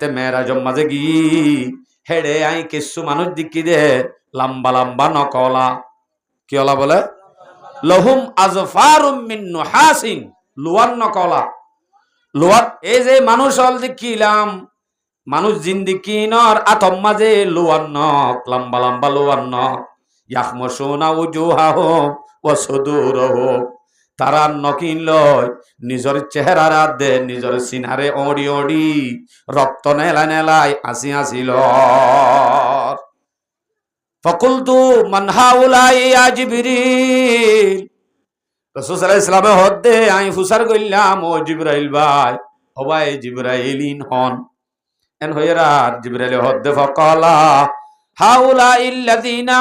তে মেরাজম মাঝে গি হেডে আই কিছু মানুষ দিকি দে লম্বা লম্বা নকলা কি ওলা বলে লহুম আজফারুম মিন নুহাসিন লুয়ান নকলা লোয়ার এই যে মানুষ হল দেখিলাম মানুষ জিন্দিকি নর আতম মাঝে লোয়ার নক লম্বা লম্বা লোয়ার নক ইয়াখমশুনা উজুহাহুম ওয়া সুদুরহুম তারা নকিন লয় নিজের চেহারার আদে নিজের সিনারে ওড়ি ওড়ি রক্ত নেলা নেলাই আসি আসিল ফাকুলতু মান হাউলাই ইয়া জিবরিল রাসূল সাল্লাল্লাহু আলাইহি ওয়াসাল্লাম হদ্দে আই ফুসার কইলাম ও জিবরাইল ভাই ও ভাই জিবরাইলিন হন এন হইরা জিবরাইল হদ্দে ফাকালা হাউলা ইল্লাযিনা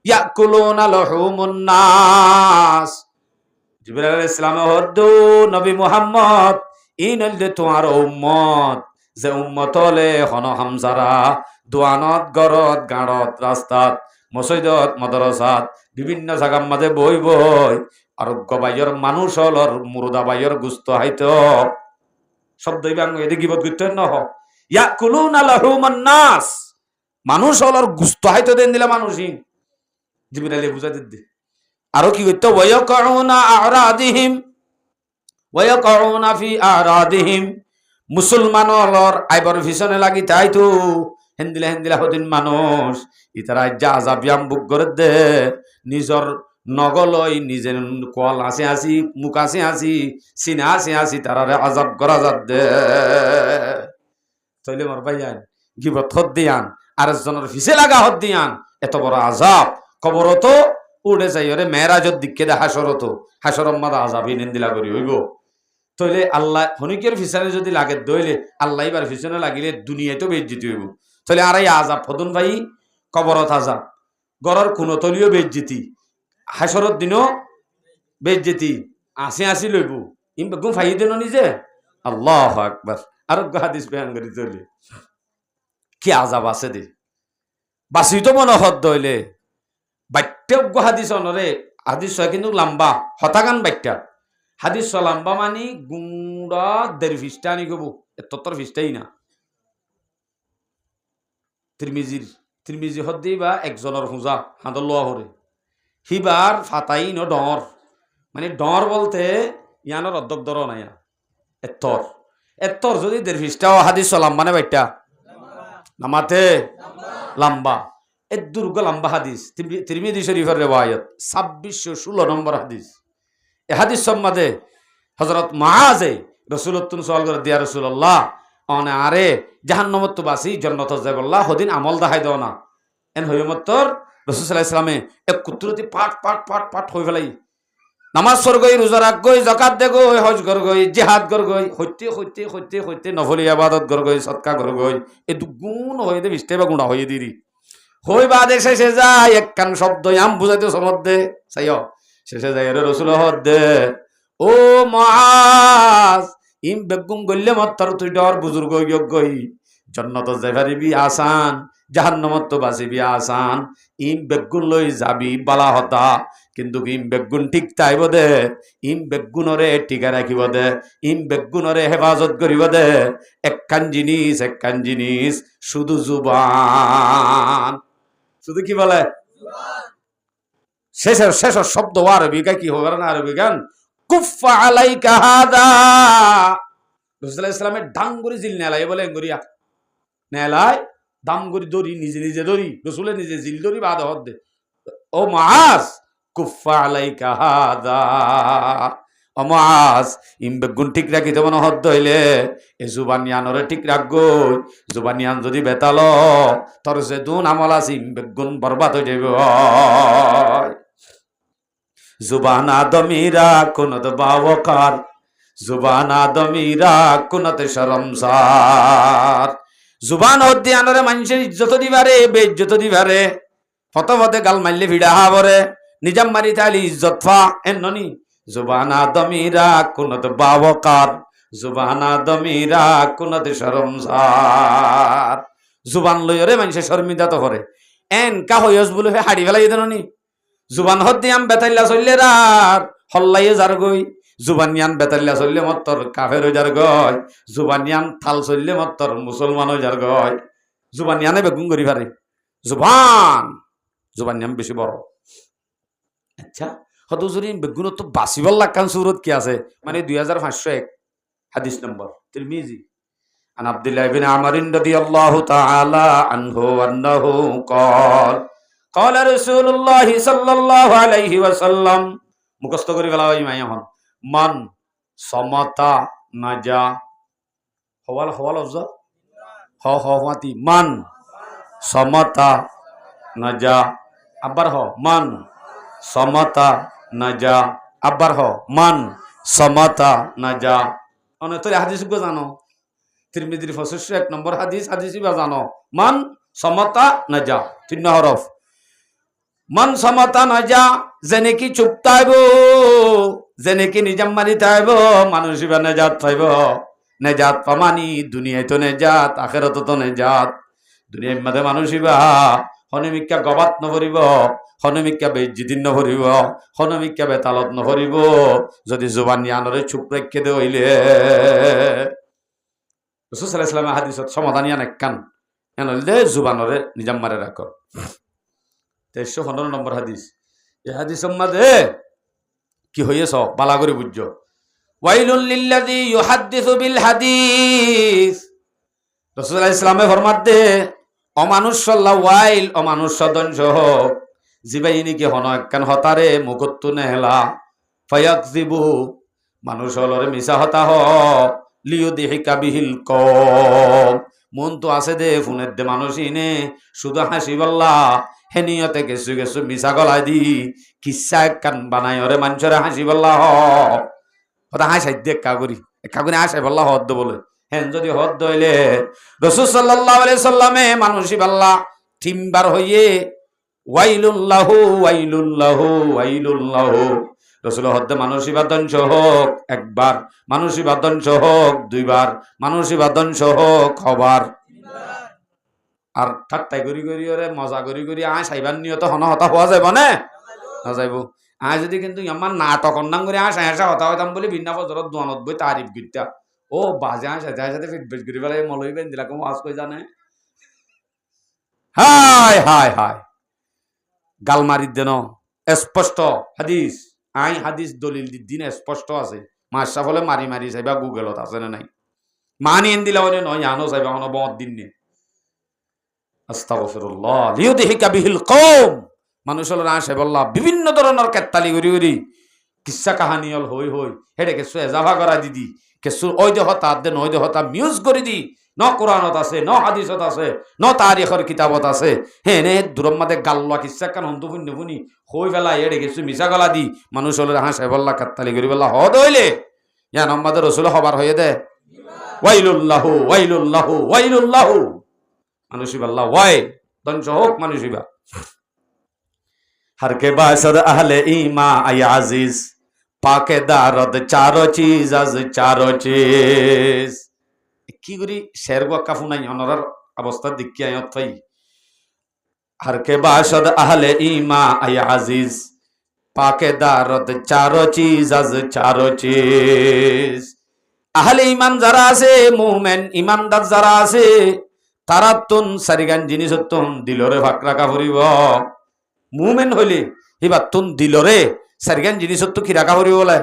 ইয়াকুলুনা লহুমুন নাস জিবরাইল আলাইহিস সালাম হদ্দু নবী মুহাম্মদ ইনল দে তোমার উম্মত যে উম্মত হলে হন হামজারা দোয়ানত গরত গাড়ত রাস্তাত মসজিদত মাদ্রাসাত বিভিন্ন জায়গার মাঝে বই বই আরোগ্য বাইয়ের মানুষ হল মুরদা বাইয়ের গুস্ত হাইতো শব্দ এদিকে গিবত করতে ন ইয়াকুলুনা লাহুমান নাস মানুষ হল গুস্ত হাইতো দেন দিলা মানুষই জিবরাইল বুঝাই দিতে আরো কি করতে ওয়ায়াকুনা আরাদিহিম ওয়ায়াকুনা ফি আরাদিহিম মুসলমান হলর আইবর ভিশনে লাগি তাইতো হেন্দিলা হেন্দিলা হদিন মানুষ ইতারা যা আজাবিয়াম বুক করে দে নিজর নগলই নিজের কল আসে আসি মুখ আসে আসি সিনা আসে আসি তারারে আজাব করা যাত দে তইলে মর ভাইয়ান গিবত হদ দিয়ান আরেকজনের ফিসে লাগা হদ দিয়ান এত বড় আজাব কবরত উড়ে যাই ওরে মেরাজত দিকে দে হাসরত হাসরম মাদা আজাবই নিন্দিলা করি হইব তইলে আল্লাহ হনিকের ফিসানে যদি লাগে দইলে আল্লাহ এবার ফিসনে লাগিলে দুনিয়ায় তো বেজ্জিতি হইব তইলে আরাই আজাব ফদুন ভাই কবরত আজাব গরর কোনো তলিও বেজ্জিতি হাসরত দিনও বেজ্জেতি আসি আসি লইব ইম বেগুম ফাই দেন নিজে আল্লাহু আকবার আর হাদিস বয়ান করি চলে কি আজাব আছে দে বাসি তো মনে হদ দইলে বাইটে হাদিস অনরে হাদিস হয় কিন্তু লম্বা হতাগান বাইটটা হাদিস লম্বা মানি গুন্ডা দেড় ফিসটা আনি গবো এতর ফিসটাই না তিরমিজি হদ দিবা একজনের হুজা হাঁদর লোয়া হরে হিবার ফাতাই ন ডর মানে ডর বলতে ইয়ানোর অর্ধক দর না এত্তর এত্তর যদি দেড় হাদিস লাম্বা নে বাইটা নামাতে লাম্বা এ দুর্গ লম্বা হাদিস তিরমিজি শরীফের রিওয়ায়াত 2616 নম্বর হাদিস এ হাদিস সম্মাদে হযরত মুআজে রাসূলুল্লাহ সাল্লাল্লাহু আলাইহি দিয়া রাসূলুল্লাহ অনে আরে জাহান্নামত বাসি জান্নাত যাইবল্লাহ হদিন আমল দেখাই দাও না এন হইমতর রাসূল সাল্লাল্লাহু আলাইহি ওয়াসাল্লামে এক কুত্রতি পাট হই ফেলাই নামাজ সর গই রোজা রাখ গই যাকাত দে গই হজ কর গই জিহাদ কর গই হইতে নফলি ইবাদত কর গই সদকা কর গই এ দুগুণ হই দে বিস্তে বা গুণা হই দিরি হই বাদে শেষে যায় এক কান শব্দ আম বুঝাইতে সমদে চাইও শেষে যায় রে রাসূল হদে ও মুআজ ইম বেগুম গল্লে মত্তর তুই ডর বুজুর্গ গই জান্নাত যাইবারিবি আসান জাহান্নামত তো বাঁচিবি আসান ইম বেগুন লই যাবি বালা হতা কিন্তু ইম বেগুন ঠিক তাইব দে ইম বেগুনরে টিকা রাখিব দে ইম বেগুনরে হেফাজত করিব দে একখান জিনিস শুধু জুবান শুধু কি বলে শেষ শব্দ আরবি কি হবে না আরবি গান কুফা আলাইকা হাদা রাসূলুল্লাহ ইসলামের ডাঙ্গুরি জিল নেলাই বলে গরিয়া নেলাই দাম করি দড়ি নিজে দড়ি রসুলের নিজে জিল দড়ি বাদ হদ দে ও মুআজ কুফা আলাইকা হাদা ও মুআজ ইম বেগুন ঠিক রাখি তেমন হদ হইলে এ জুবানিয়ানরে ঠিক রাখগো জুবানিয়ান যদি বেতাল তোর যে দুন আমল আছে ইম বেগুন বরবাদ হয়ে যাবে জুবান আদমিরা কুনত বাওকার জুবান আদমিরা কুনত শরমসার জুবান হদ্দিয়ানরে মানুষের ইজ্জত দিবারে বেইজ্জত দিবারে ফতফতে গাল মারলে ভিড়া হাবরে নিজাম মারি তাইলে ইজ্জত ফা এননি জুবান আদমিরা কুনত বাওকার জুবান আদমিরা কুনত শরমসার জুবান লইরে মানুষের শর্মিন্দা তো করে এন কা হইস বলে হাড়ি ফেলাই দেননি জুবান হদ্দিয়াম বেতাইলা চললে রার হল্লাইয়ে যার গই জুবানিয়ান বেতাল্লা চললে মত্তর কাফের হয়ে যার গয়, জুবানিয়ান থাল চললে মত্তর মুসলমান হয়ে যার গয়। জুবানিয়ানে বেগুন করি পারে, জুবানিয়ান বেশি বড়। আচ্ছা হত যদি বেগুন তো বাঁচিবার লাগান সুরত কি আছে, মানে 2501 হাদিস নম্বর তিরমিজি। عن عبد الله بن عمرو رضي الله تعالى عنه أنه قال قال رسول الله صلى الله عليه وسلم মুখস্থ করে ফেলা হয় মাই এখন মান সমতা নাজা হওয়াল হওয়াল অবজা হওয়াতি মান সমতা নাজা আবার মান সমতা নাজা আবার মান সমতা নাজা। অনেক তোর হাদিস গো জানো তিরমিজির 65 নম্বর হাদিস, হাদিসই বা জানো মান সমতা নাজা 3 হরফ। মান সমতা নাজা যেনে কি চুপ তাইব, যেনে কি নিজাম মারি তাইব মানুষ বা নেজাত পাইব। নেজাত পামানি দুনিয়ায় তো নেজাত, আখেরাত তো নেজাত। দুনিয়ার মাঝে মানুষই বা হনমিকা গবাত নভরিব, হনমিকা বেজ্জিদিন নভরিব, হনমিকা বেতালত নভরিব যদি জুবান আনরে চুপ রেখে দে হইলে। রাসূল সাল্লাল্লাহু আলাইহি ওয়াসাল্লাম হাদিসত সমাধান ইয়ান একখান এন হইলে জুবানরে নিজাম মারে রাখো। 1315 নম্বর হাদিস। এই হাদিসের মধ্যে কি হইয়েছ বালা করে বুঝছো। ওয়াইলুল লিল্লাযী ইউহাদ্দিসু বিল হাদিস। রাসূল সাল্লাল্লাহু আলাইহি ওয়াসাল্লাম ফরমাত দে অমানুষ সাল্লাহ ওয়াইল অমানুষ সদংশ হোক জিবাইনি কি হন একখান হতারে মুখত্তু নেহলা ফায়াকযিবু মানুষ হলরে মিছা হতা হ লিউদিহিকা বিহিল কওম। মন তো আছে দে ফোনের দে মানুষ ইনে শুধু হাসি বল্লা হেনিয়তে গেছু গেছু মিছা গলাই দি কিচ্ছা একখান বানাই ওরে মানুষরে হাসি বল্লা হতা হাসাই দে একা করি হাসাই বল্লা হদ্দ বলে হেন যদি হদ্দ হইলে রাসূল সাল্লাল্লাহু আলাইহি সাল্লামে মানুষই বল্লা তিনবার হইয়ে ওয়াইলুল্লাহু ওয়াইলুল্লাহু ওয়াইলুল্লাহু। রাসূল হদ্দে মানুষই বা ধ্বংস হোক একবার, মানুষই বা ধ্বংস হোক দুইবার, মানুষই বা ধ্বংস হোক হবার। আর ঠাট্টাই করি করি ওরে মজা করি করি আয় সাইবার নিয়ত হন হতা হওয়া যাইব না যাইব। আয় যদি কিন্তু আমার নাটক অন্যাং করে আসা হাসা হতা হইতাম বলে ভিন্না বছরত দোয়ানত বই তারিফ গিতা ও বাজে আসে যাই সাথে ফিটবেট করি পেলাই মলই বেন দিলাম ওয়াজ কই জানে হায় হায় হায় গাল মারি দেন স্পষ্ট হাদিস। আই হাদিস দলিল দিন স্পষ্ট আছে, মাসা ফলে মারি মারি চাইবা গুগলত আছে না নাই মানি এন দিলা নয় আনো চাইবা কোনো বদ দিন নে। আস্তাগফিরুল্লাহ লিউদিহিকা বিহিল কওম। মানুষ হল আসে বললা বিভিন্ন ধরনের কেতালি করি করি কিচ্ছা কাহানি হল হই হই হেডে কেসু এজাভা করা দিদি কেসু ওই দেহ তার দে নয় দেহ তা মিউজ করে দি ন কোরআনত আছে ন হাদিসত আছে ন তারিখের কিতাবত আছে হে নে দূরম মাদে গাল্লা কিচ্ছা কান হন্তু ফুন্য ফুনি হই ফেলা এডে গেছু মিছা গলা দি মানুষ হল হাসে বললা কাত্তালি করি বললা হদ হইলে ইয়া নম্মাদে রসুল হবার হয়ে দে ওয়াইলুল্লাহু ওয়াইলুল্লাহু ওয়াইলুল্লাহু। মানুষই বললা ওয়াই ধ্বংস হোক মানুষই বা हर के बासद अहले ईमा आय अजीज पाके दारद चारो चीज आज चारो चीज की करी शेर गो काफू নাই অনরার অবস্থা দেখি আয়ত ভাই। हर के बासद अहले ईमा आय अजीज पाके दारद चारो चीज आज चारो चीज। আহলে ঈমান যারা আছে মুমিন ঈমানদার যারা আছে তারা তুন সারিগান জিনিস তুন দিলরে ভাগ রাখা পড়িব। মুমেন হইলে এবার তুন দিলরে সারিগান জিনিস তো কি রাখা পড়িব বলে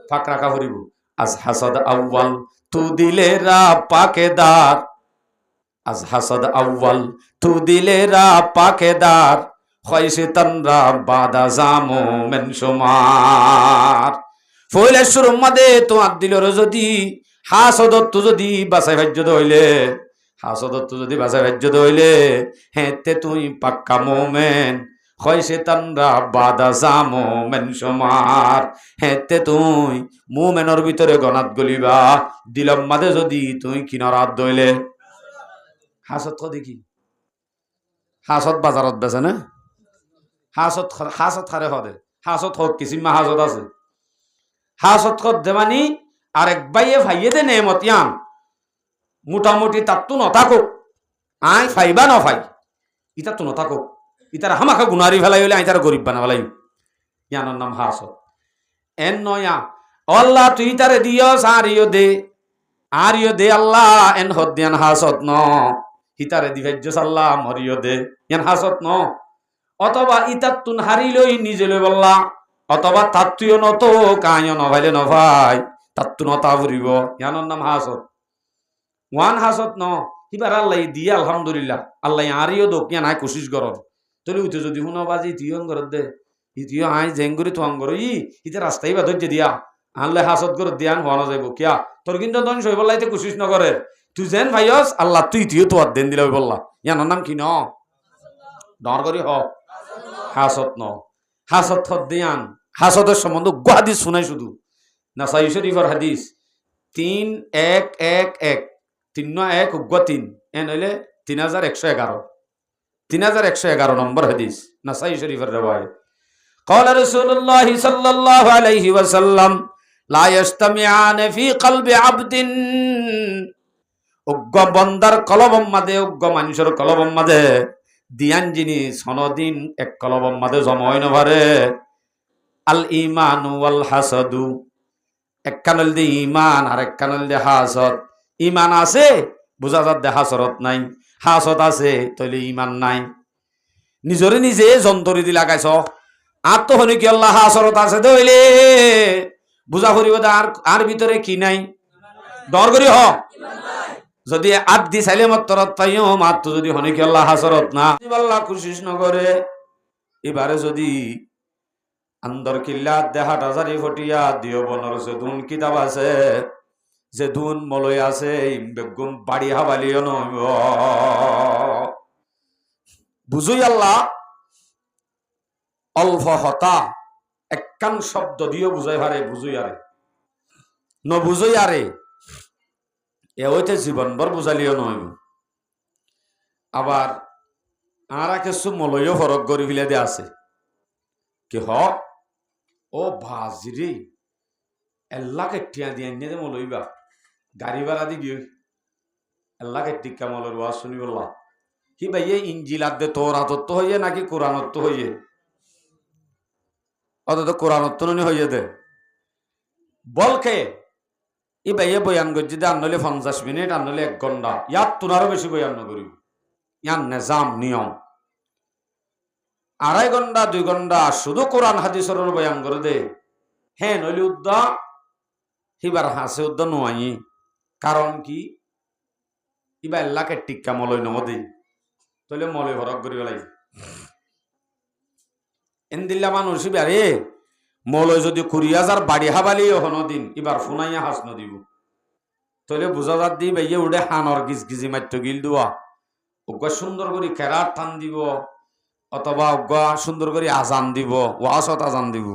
ফাঁক রাখা পড়িব। আজ হাসদ আউয়াল তু দিলেরা পাকেদার, আজ হাসদ আউয়াল তু দিলেরা পাকেদার খয়সে তনরা বাদা জামো মেন সুমার। ফইলে শুরু মাদে তোমার দিলরে যদি হাসদত যদি বাসাই ভাজ্য হইলে হাসদত যদি বাসাই ভাজ্য হইলে হেতে তুই পাক্কা মোমেন হয় শয়তানরা বাদা জামো মেন সুমার। হেতে তুই মোমেনের ভিতরে গনাত গলিবা দিলম মাদে যদি তুই কিনারাত দইলে হাসত দেখি হাসত বাজারত বেছে না হাসত হাসত হারে হদে হাসত হোক কিসিমা হাসত আছে হাসত খত দেমানি আরেক বাইয়ে ভাইয়ে দে নেমত ইয়ান মোটামুটি তার তো নথাকুক আই ফাইবা ন ফাই ইতার তো নথাকুক ইতার হামাখা গুনারি ফেলাই হইলে আই তার গরিব বানা ফেলাই ইয়ানোর নাম হাসত এন নয়া আল্লাহ তুই তারে দিও আরিও দে আল্লাহ এন হদ্দিয়ান হাসত ন হিতারে দিভাজ্য সাল্লাহ মরিও দে ইয়ান হাসত ন অথবা ইতাত্তুন হারিলই নিজে লই বললা অথবা তাত্তুয় নত কায় নভাইলে নভাই তাত্তু নতা ফুরিব ইয়ানোর নাম হাসত ওয়ান হাসত ন হিবার আল্লাহ দিয়ে আলহামদুলিল্লাহ আল্লাহ আরিও দোক ইয়া নাই কোশিশ করন তলি উঠে যদি শুনো বাজি তুই অঙ্গর দে ইতিও আই জেঙ্গুরি তো অঙ্গর ইতে রাস্তাই বা ধৈর্য দিয়া আনলে হাসত করে দিয়ান হওয়ানো যাইব কিয়া তোর কিন্তু তখন সই বললাইতে কোশিশ নকরে তুই যেন ভাইয়স আল্লাহ তুই তো আর দেন দিলে বললা ইয়ানোর নাম কি ন ডর করি হ হাসত ন হাসত দিয়ান হাসতের সম্বন্ধ হাদিস শুনাই শুধু নাসাই শরীফের হাদিস 3-1-1-1 3-1-3 এ নইলে 3111 3111 নম্বর হাদিস নাসাই শরীফের রওয়ায়াত قال رسول الله صلى الله عليه وسلم لا يجتمعان في قلب عبد উগ্গ বন্দার কলবম মাদে উগ্গ মানুষের কলবম মাদে দিয়ান যিনি সনদিন এক কলবম মাদে জময় নভারে আল ঈমান ওয়াল হাসাদু এক কানল দি ঈমান আর এক কানল দি হাসদ ঈমান আছে বুঝা যাত দে হাসরত নাই হাসদ আছে তইলে ঈমান নাই নিজরে নিজে যন্ত্রী দি লাগাইছ আর তো হনি কি আল্লাহ হাসরত আছে দইলে বুঝা করিব আর ভিতরে কি নাই ডর করি হ যদি আদি চাইলে মতরত পাইও মাত্র যদি হনি কি আল্লাহ হাসরত না আল্লাহ কোশিশ নকরে এবারে যদি আন্দর কিল্লা দেহাট হাজারি ফটিয়া দিও বনর সেদুন কিতাব আছে যেদুন মলয় আছে বেগুম বাড়ি হাবালিও নইব বুঝুই আল্লাহ অল্প হতা একখান শব্দ দিও বুঝাই হারে বুঝুই আরে ন বুঝুই আরে এ হইতে জীবনভর বুঝালিও নইব আবার আর কিছু মলয় ফরক করি ফেলে দিয়ে আছে কি হ ও ভাজিরে এল্লাকে টিয়া দিয়ে নিয়ে দেবো লইবা গাড়ি ভাড়া দি গিয়ে এল্লাকে টিকা মলের ওয়াজ শুনি বললা কি ভাই ইঞ্জিলার দে তোর হাতত্ব হইয়ে নাকি কোরআনত্ব হইয়ে অত কোরআনত্ব নি হইয়ে দে বলকে ই ভাই বয়ান করছি দে আনলে 50 মিনিট আনলে 1 ঘন্টা ইয়ার তোনারও বেশি বয়ান করি ইয়ার নেজাম নিয়ম 2.5 ঘন্টা 2 ঘন্টা শুধু কোরআন হাদিসের বয়ান করে দে হ্যাঁ নইলে উদ্দা হিবার হাসে উদ্দা নোয়াই কারণ কি ইবা এল্লাকে টিক্কা মলয় নমদে তইলে মলয় হরক করি বেলাই এন দিল্লা মানুষ ইবারে মলয় যদি 20,000 বাড়ি হাবালি হনদিন ইবার ফুনাইয়া হাস নদিব তইলে বুঝা যাত দি ভাইয়ে উঠে হানর গিজ গিজি মাত্য গিল দুয়া ওগা সুন্দর করে কেরাত টান দিব অথবা ওগা সুন্দর করে আজান দিব ওয়াসত আজান দিব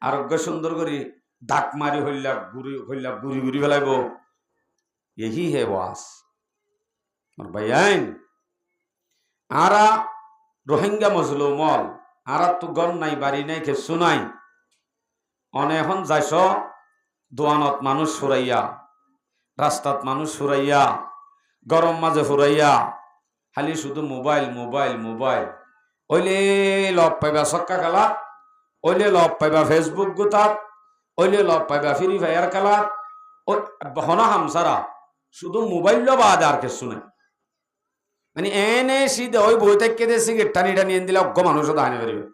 আর ওগা সুন্দর করে ডাক মারি হইলা গুড়ি গুড়ি ফেলাইব यही है वास और बयान आरा रोहिंग्या मजलुमल आरा तो गन নাই বাড়ি নাই কে শুনাই অনে এখন যাইছ দোয়ানত মানুষ ফুরাইয়া রাস্তাত মানুষ ফুরাইয়া গরম মাঝে ফুরাইয়া খালি শুধু মোবাইল মোবাইল মোবাইল ওইলে লব পাইবা সক্কা খেলা ওইলে লব পাইবা ফেসবুক গুতাত ওইলে লব পাইবা ফ্রি ফায়ার খেলা ও হনা হামসারা শুধু মোবাইল বাদ আর কিছু নাই মানে এনে সিধে ওই বই থেকে দিয়ে সিগারেট টানি টানি এনে দিলে অজ্ঞ মানুষও দাহানি পারিবে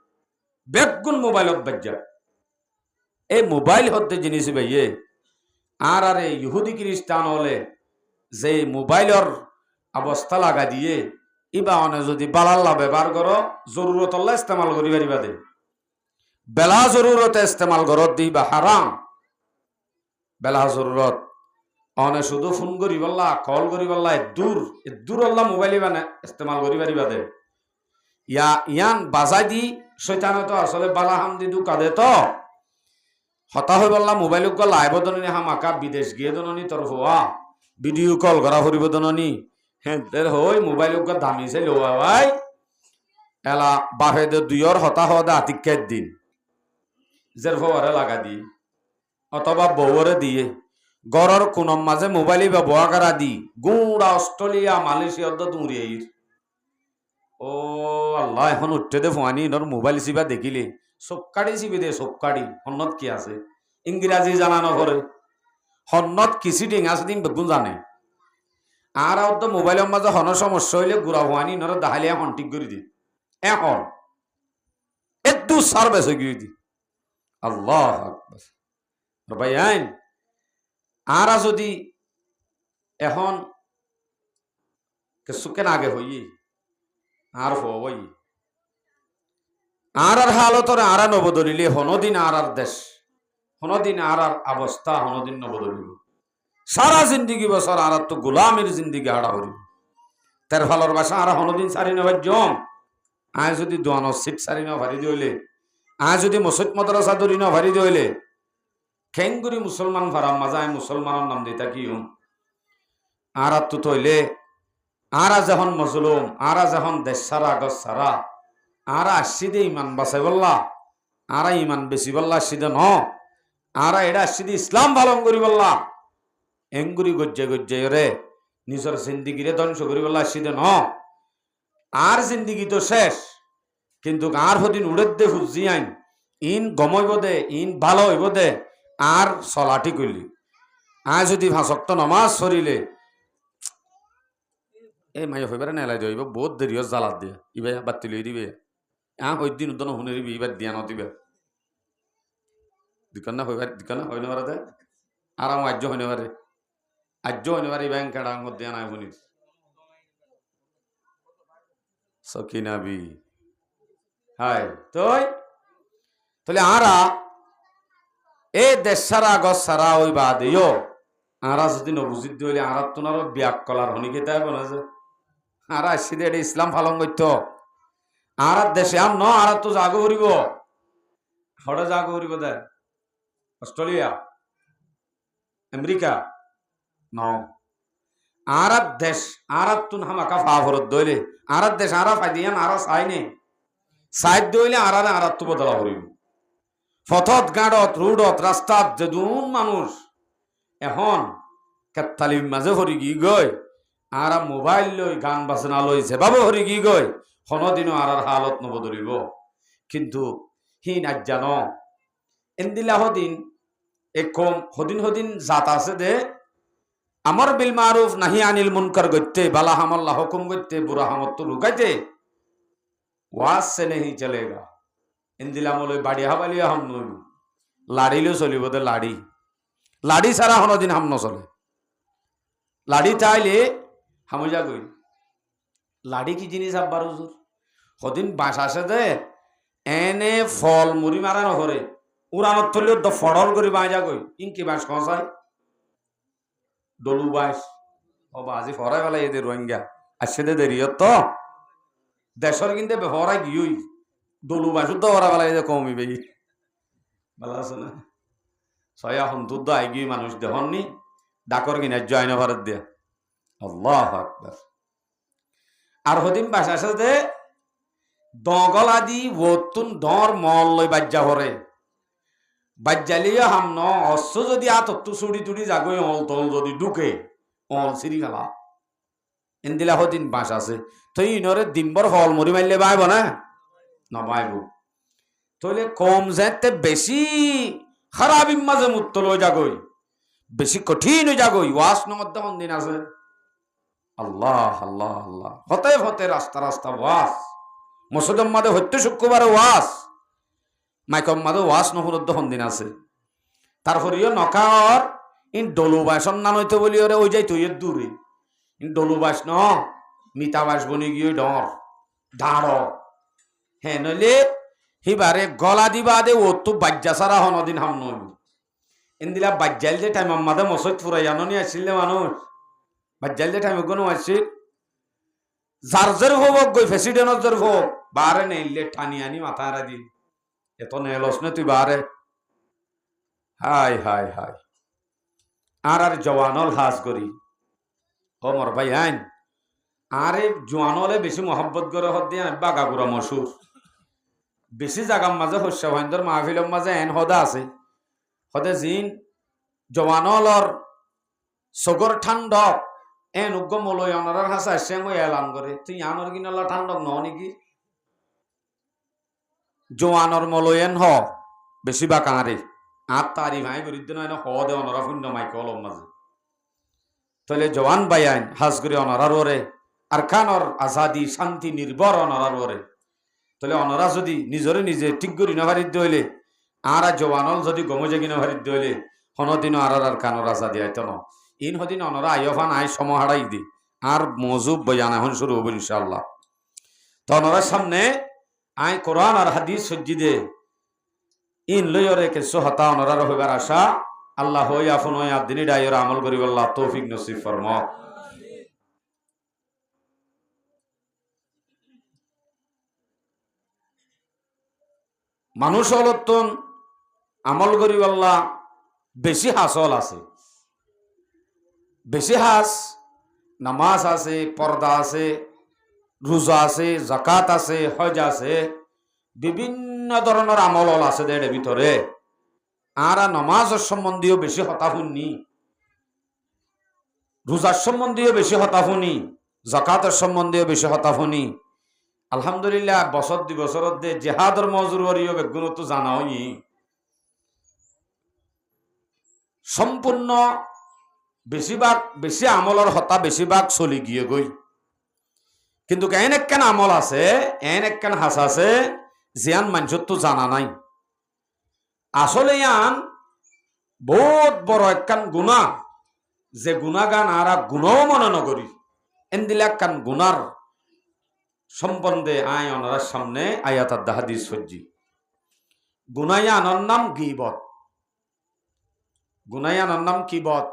বেগুন মোবাইলত বাজ্যা এই মোবাইল হতে জিনিস ভাইয়ে আর আরে ইহুদি খ্রিস্টান হলে যে মোবাইলের অবস্থা লাগা দিয়ে ইবা অনে যদি বালাল্লা ব্যবহার করো জরুরত আল্লাহ ইস্তেমাল করি পারিবা দে বেলা জরুরতে ইস্তেমাল করত দিবা হারাম বেলা জরুরত অনে শুধু ফোন করি বললা কল করি বললা দূর আল্লাহ মোবাইল মানে ইস্তেমাল করি পারিবা দে ইয়ান বাজাই দি শৈতান তো আসলে বালা হাম দি কাদে তো হতা হয়ে বললা মোবাইল লাইভ দননি হামাকা বিদেশ গিয়ে দননি তোর হওয়া ভিডিও কল করা ফুরিব দননি হ্যাঁ হই মোবাইল দামি চাই লোয়া ভাই এলা বাফে দে দুইর হতা হওয়া দে আতিকের দিন জের ফোয়ারে লাগা দি অথবা বউরে দিয়ে গড়র কোনম মাঝে মোবাইল ব্যবহার করা দি গুড়া অস্ট্রেলিয়া মালয়েশিয়া দৌড়ি ও আল্লাহ এখন উঠতে দে ফোয়ানি মোবাইল চিবা দেখিলে চোপকাড়ি চিবি দে চোপকাড়ি অন্নত কি আছে ইংরাজি জানানো করে হন্নত কিসি ডিং আছে দিন বেগুন জানে আর তো মোবাইলের মাঝে হন সমস্যা হইলে গুড়া হওয়ানি নরে দাহালিয়া হন ঠিক করে দি এখন একটু সার্ভিস হয়ে গিয়ে দি আল্লাহ আকবার ভাই আইন আর যদি এখন কিছুক্ষণ আগে হই আর হই আর হালতরে আর নবদলিলে হনদিন আর দেশ হনদিন আর অবস্থা হনদিন নবদলিল সারা জিন্দিগি বছর আর তো গোলামের জিন্দিগি হাড়া হরিব তার ফালর বাসা আর হনদিন সারি নেবার জম আয় যদি দোয়ানো সিট সারি না ভারি দিলে আয় যদি মসজিদ মাদ্রাসা ধরি না ভারি দিলে খেঙ্গুরি মুসলমান ফারাম মাজায় মুসলমানের নাম দিতা কি আর তো তৈলে আর যখন মজলুম আর যখন দেশ সারা গছ সারা আর আসছি দে ইমান বাঁচাই বললা আর ইমান বেশি বললা আসছি দে ন আর এটা আসছি দে ইসলাম পালন করি বললা এঙ্গুরি গজ্জে গজ্জে রে নিজের জিন্দিগিরে ধ্বংস করি বললা আসছি দে ন আর জিন্দিগি তো শেষ কিন্তু আর হদিন উড়ে দে হুজি আইন ইন গমইব দে ইন ভালো হইব দে আর চলাটি করলি আয় যদি ভাষক্ত নমাজ সরিলে এই মাই হইবারে নেলাই দিব বহুত দেরি জ্বালাত দিয়ে ইবে বাতি লই দিবে ওই দিন উদ্যান শুনে দিবি এবার দিয়া নদিবে দিকন না হইবার দিকন না হইনে পারে আর আর্য হইনে পারে আর্য হইনে পারে ব্যাংক কাড়ার মধ্যে আনায় শুনি সকিনাবি হায় তুই তাহলে আরা এই দেশ সারা গছ সারা ওই বাদেও আরা যদি নবুজিত দিলে আর তোনারও ব্যাগ কলার হনিকে তাই বলেছে আর আসছি দে ইসলাম পালন করত আর দেশে আম ন আর তো জাগো করিব হঠাৎ জাগো করিব দে অস্ট্রেলিয়া আমেরিকা ন আর দেশ আর তুন হামাকা ফাভরত দইলে আর দেশ আর ফাইদিয়ান আর চাইনে সাইড দইলে আর আর তো বদলা করিব ফথত গাড়ত রোডত রাস্তাত যেদুন মানুষ এখন কেতালির মাঝে হরি গি গই আর মোবাইল লই গান বাজনা লই যেভাবে হরি গি গই হনদিনও আর হালত নবদলিব কিন্তু হি নাজ জান এন্দিলা হদিন একম হদিন হদিন জাত আছে দে আমার বিল মারুফ নাহি আনিল মুনকার গইতে বালা হামল্লা হুকুম গইতে বুড়া হামত তো লুকাইতে ওয়াজ সে নেহি চলেগা ইন্দিলা মলৈ বাড়ি হাবালিয়া হাম নইব লাড়িলেও চলিব দে লাড়ি লাড়ি ছাড়া হনদিন হাম নচলে লাড়ি চাইলে হামজা গই লাড়ি কি জিনিস আব্বার হুজুর সদিন বাঁশ আছে দে এনে ফল মুড়ি মারা নহরে উড়ানত থলেও ফড়ল করে বাঁজা গই ইনকি বাঁশ খসাই ডলু বাঁশ ও আজি ফরাই পেলাই এদের রোহিঙ্গা আসছে দে দেরিয়ত তো দেশর কিন্তু বেহরাই গিয়েই ডলু বাঁশুর তো ওরা পেলাই কমিবে ভালো আছে না ছয়া সন্তুর আই গিয়ে মানুষ দেখননি ডাকর কিনা জয় না ভারত দিয়া আল্লাহ আকবার আর হদিন বাস আছে যে দগল আদি বতুন ডর মল লই বাজ্যা ভরে বাজ্যালিয়া হাম ন অশ্ব যদি আতত্তু চুড়ি তুড়ি যাগই অল তল যদি ঢুকে অল চিরি খেলা এনদিলা হদিন বাস আছে তুই ইনরে ডিম্বর ফল মরি মারলে বাইব না নবাইব তইলে কম যেতে বেশি খারাপ মাঝে মুক্ত লই যাগই বেশি কঠিন হয়ে যাগই ওয়াস নমধ্যে দিন আছে আল্লাহ আল্লাহ আল্লাহ হতে হতে রাস্তা রাস্তা ওয়াস মসজিদের মাঝে হত্যে শুক্রবারে ওয়াস মাইকম মাঝে ওয়াস নহরদ্দ দিন আছে তারপরেও নকার ইন ডলু বাসন না নইতে বলি ওরে ওই যাই তুই দূরে ইন ডলু বাস ন মিতা বাস বনি গিয়ে ডর ধাড় হ্যাঁ নইলে হিবারে গলা দিবা দে ও তো বাজ্যা সারা হনদিন হাম নইব এনদিলা বাজ্যাল যে টাইম আমাদের মসজিদ ফুরাই আননি আসছিল মানুষ বাজ্যাল যে টাইম কোনো আসছিল জার্জের হোক গই প্রেসিডেন্টের হোক বারে নেইলে টানি আনি মাথা হারা দি এত নেলস নে তুই বারে হাই হাই হাই আর জওয়ানল হাজ করি ও মর ভাই আইন আরে জওয়ানলে বেশি মহব্বত করে হদ দিয়ে বাগাগুড়া মশুর বেশি জাগার মাঝে শস্য ভাইন্দর মাহফিলের মাঝে এন হদা আছে হদে জিন জওয়ানলর সগর ঠান্ডক এন উগ্র মলয় অনার হাসা আসছে মই এলান করে তুই আনর কিনালা ঠান্ডক ন নাকি জওয়ানর মলয় এন হ বেশি বা কাঁড়ে আর তারি ভাই গরিদ্দ নয় না হ দে অনরা শূন্য মাইকে অলম মাঝে তাহলে জওয়ান বাইয়াইন হাজ করে অনরার ওরে আর খানর আজাদি শান্তি নির্ভর অনরার ওরে তাহলে অনরা যদি নিজরে নিজে ঠিক করি না ভারিদ্য হইলে আর জওয়ানল যদি গমজে কিনা ভারিদ্য হইলে হনদিন আর কানর আজাদি আইত ন ইন হদিন অনরা আইফান আই সমহারাই দি আর মজুব বয়ান এখন শুরু হবো ইনশাআল্লাহ। তো অনরার সামনে আই কোরআন আর হাদিস সজ্জি দে ইন লইরে কিছু হতা অনরার হইবার আশা আল্লাহ হই আফন হই আদিনী ডাইর আমল করি আল্লাহ তৌফিক নসিব ফরমাও। মানুষ অলত্তন আমল করি আল্লাহ বেশি হাসল আছে, বেশি হাস নামাজ আছে, পর্দা আছে, রোজা আছে, জাকাত আছে, হজ আছে, বিভিন্ন ধরনের আমল আছে এর ভিতরে। আর নামাজের সম্বন্ধীয় বেশি হতা শুনি, রোজার সম্বন্ধীয় বেশি হতা শুনি, জাকাতের সম্বন্ধীয় বেশি হতা শুনি। আলহামদুলিল্লাহ বছর 2 বছরত দে জেহাদর মজুরিও বেগুন তো জানা হই সম্পূর্ণ বেশিরভাগ বেশি আমলের হতা বেশিরভাগ চলি গিয়ে গই। কিন্তু এন একখান আমল আছে, এন একখান হাস আছে জিয়ান মানুষের তো জানা নাই। আসলে ইয়ান বহুত বড় একখান গুণা, যে গুণাগান আর গুণও মনে নকরি এন দিলে একখান গুণার সম্বন্ধে আয় ওনার সামনে আয়াত আর হাদিস সজ্জি। গুনায়ানোর নাম গীবত, গুনায়ানোর নাম কিবত,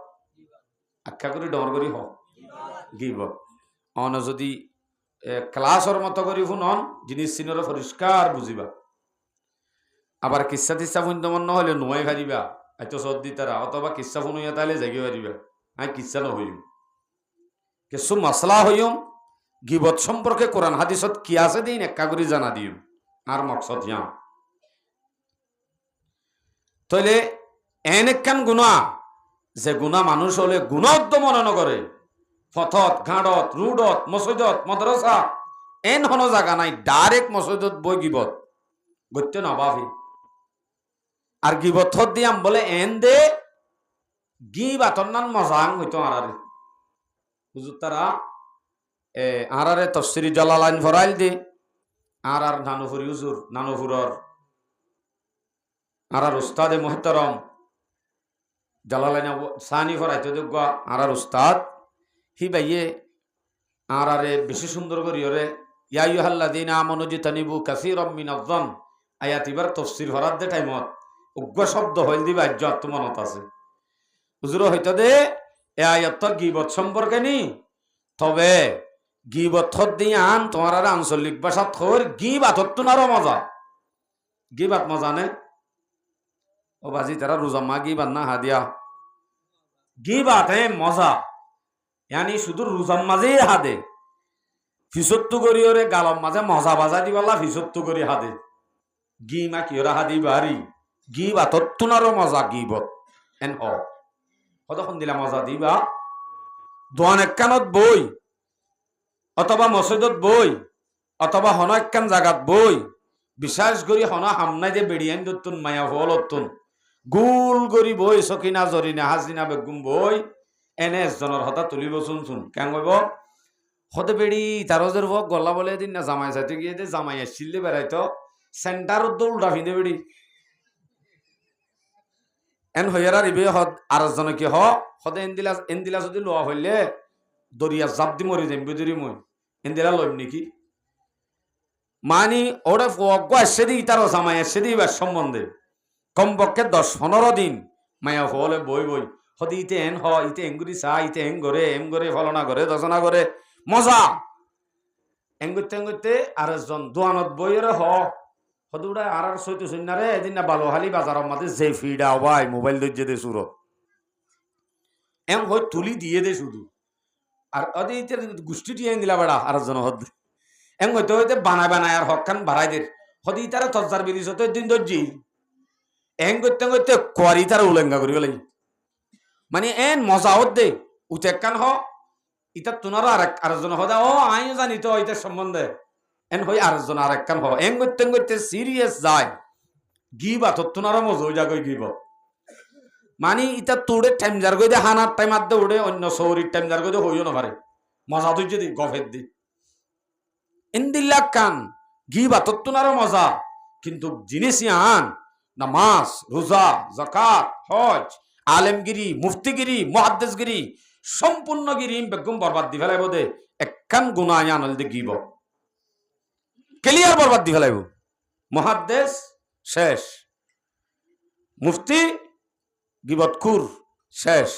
আখ্যা করি ডর করি হ গীবত। অন যদি ক্লাসর মতো করি শুনন জিনিস চিনরে পরিষ্কার বুঝিবা। আবার কিচ্ছা তিচ্ছা ফুন্দমন নহলে নোয়াই ফারিবা এত সর্দি তারা, অথবা কিচ্ছা ফুনুইয়া তাইলে জাগিয়ে পারিবা আই কিচ্ছা নহইম কিছু মশলা হইম। গীবত সম্পর্কে কোরআন হাদিসত কি আছে দিন একা করে জানা দিম আর মকসদ ইয়াম। তাইলে এন একখান গুণা যে গুণা মানুষ হলে গুণত মনে নকরে, পথত ঘাটত রুডত মসজিদত মদ্রাসা এন হন জায়গা নাই, ডাইরেক্ট মসজিদত বই গিবত গত্য নবাফি। আর গিবত দিয়াম বলে এন দে গি বাতর নান মজাং হইতো আরারে হুজুর তারা আরারে তফসিরি জালালাইন ফরাইল দে আর নানুপুরি হুজুর নানুপুরর আর উস্তাদে মোহতারম জালালাইন সানি ফরাইতে যোগ্য আর উস্তাদ হি বাইয়ে আরে বেশি সুন্দর করি ওরে ইয়া আইয়ুহাল্লাযীনা আমানু জিতানিবু কাসীরাম মিনাজ-যন আয়াত এবার তাফসীর ফরাদ দে টাইমত উগ্র শব্দ হইল দিবা আজ্জাত মনত আছে হুজুর হইতো দে এ আয়াত গীবত সম্পর্কে নি। তবে গীবত দিয়ে আন তোমার আর আঞ্চলিক ভাষা থর গীবাতত তোনারও মজা, গীবাত মজা নে ও বাজি তারা রোজাম্মা গীবাত না হাদিয়া গীবাতে মজা ইয়ানি শুধু রোজার মাঝেই হাদে ফিসত্তু করি ওরে গালম মাঝে মজা বাজা দিবালা ফিসত্তু করি হাদে গি মা কি ওরা হাদি বাড়ি গি বাতত তোনারও মজা গীবত এন কতক্ষণ দিলা মজা দিবা দোয়ান একখানত বই অথবা মসজিদত বই অথবা হন একখান জাগাত বই বিশ্বাস করি হন হামনাই যে বেড়িয়ান দত্তুন মায়া হলতুন গুল করি বই সকিনা জরিনা হাসিনা বেগুম বই এনে এজনের হতা তুলিব শুনছুন কেন কইব হতে বেড়ি তার ওদের হোক গলা বলে দিন না জামাই চাইতে গিয়ে দে জামাই আসছিল বেড়াইতো সেন্টার উদ্দোল উল্টা ফিনে বেড়ি এন হইয়ারা রিবে হদ আর জনে কি হদে এন্দিলা যদি লোয়া হইলে দরিয়া জাপ দি মরি যাইম বেদরি মই এন্দিলা লইম নাকি মানি ওরে অজ্ঞ এসে দিই তারও জামাই এসে দিই বা সম্বন্ধে কমপক্ষে 10-15 দিন মায়া হলে বই বই হদি ইতে এন হ ইতে এঙ্গুরি চা ইতে এং করে ফলনা করে দশনা করে মজা এঙ্গুতে আর একজন দোয়ানত বইয়ের হদুড়া আর সইতে শুনারে এদিন না বালোহালি বাজারের মাঝে যে ফিডা ভাই মোবাইল দইজে দে সুরত এম হই তুলি দিয়ে দে শুধু আর অদি ইতে গোষ্ঠী টিয়ে দিলা বেড়া আর একজন হদ এম হইতে হইতে বানায় আর হক খান বাড়াই দে হদি তারা তজ্জার বিরিশ হতে দিন দর্জি এং করতে কোয়ারি তারা উলেঙ্গা করি বলে মানে এন মজা হত দে উতে কান ইটা তোনারও আরেকজন হদা ও আইও জানি তো ইটার সম্বন্ধে এন হই আরেকজন আরেক কান এং করতে সিরিয়াস যায় গিবাত তোনারও মজা হয়ে যাগই গিবত মানে ইটা তোড়ে টাইম যার গই দে হানার টাইম আদে উড়ে অন্য সৌরির টাইম যার গই দে হইও না পারে মজা তুই যদি গফের দি ইন্দিল্লাহ কান গিবাতত্তুনারও মজা কিন্তু জিনিস ইয়ান নামাজ রোজা যাকাত হজ আলেমগিরি মুফতিগিরি মুহাদ্দিসগিরি সম্পূর্ণ গিরি বেগম বরবাদ দি ফেলাইব দে একখান গুনাহ আনল দে গিব ক্লিয়ার বরবাদ দি ফেলাইব মুহাদ্দিস শেষ মুফতি গিবতকুর শেষ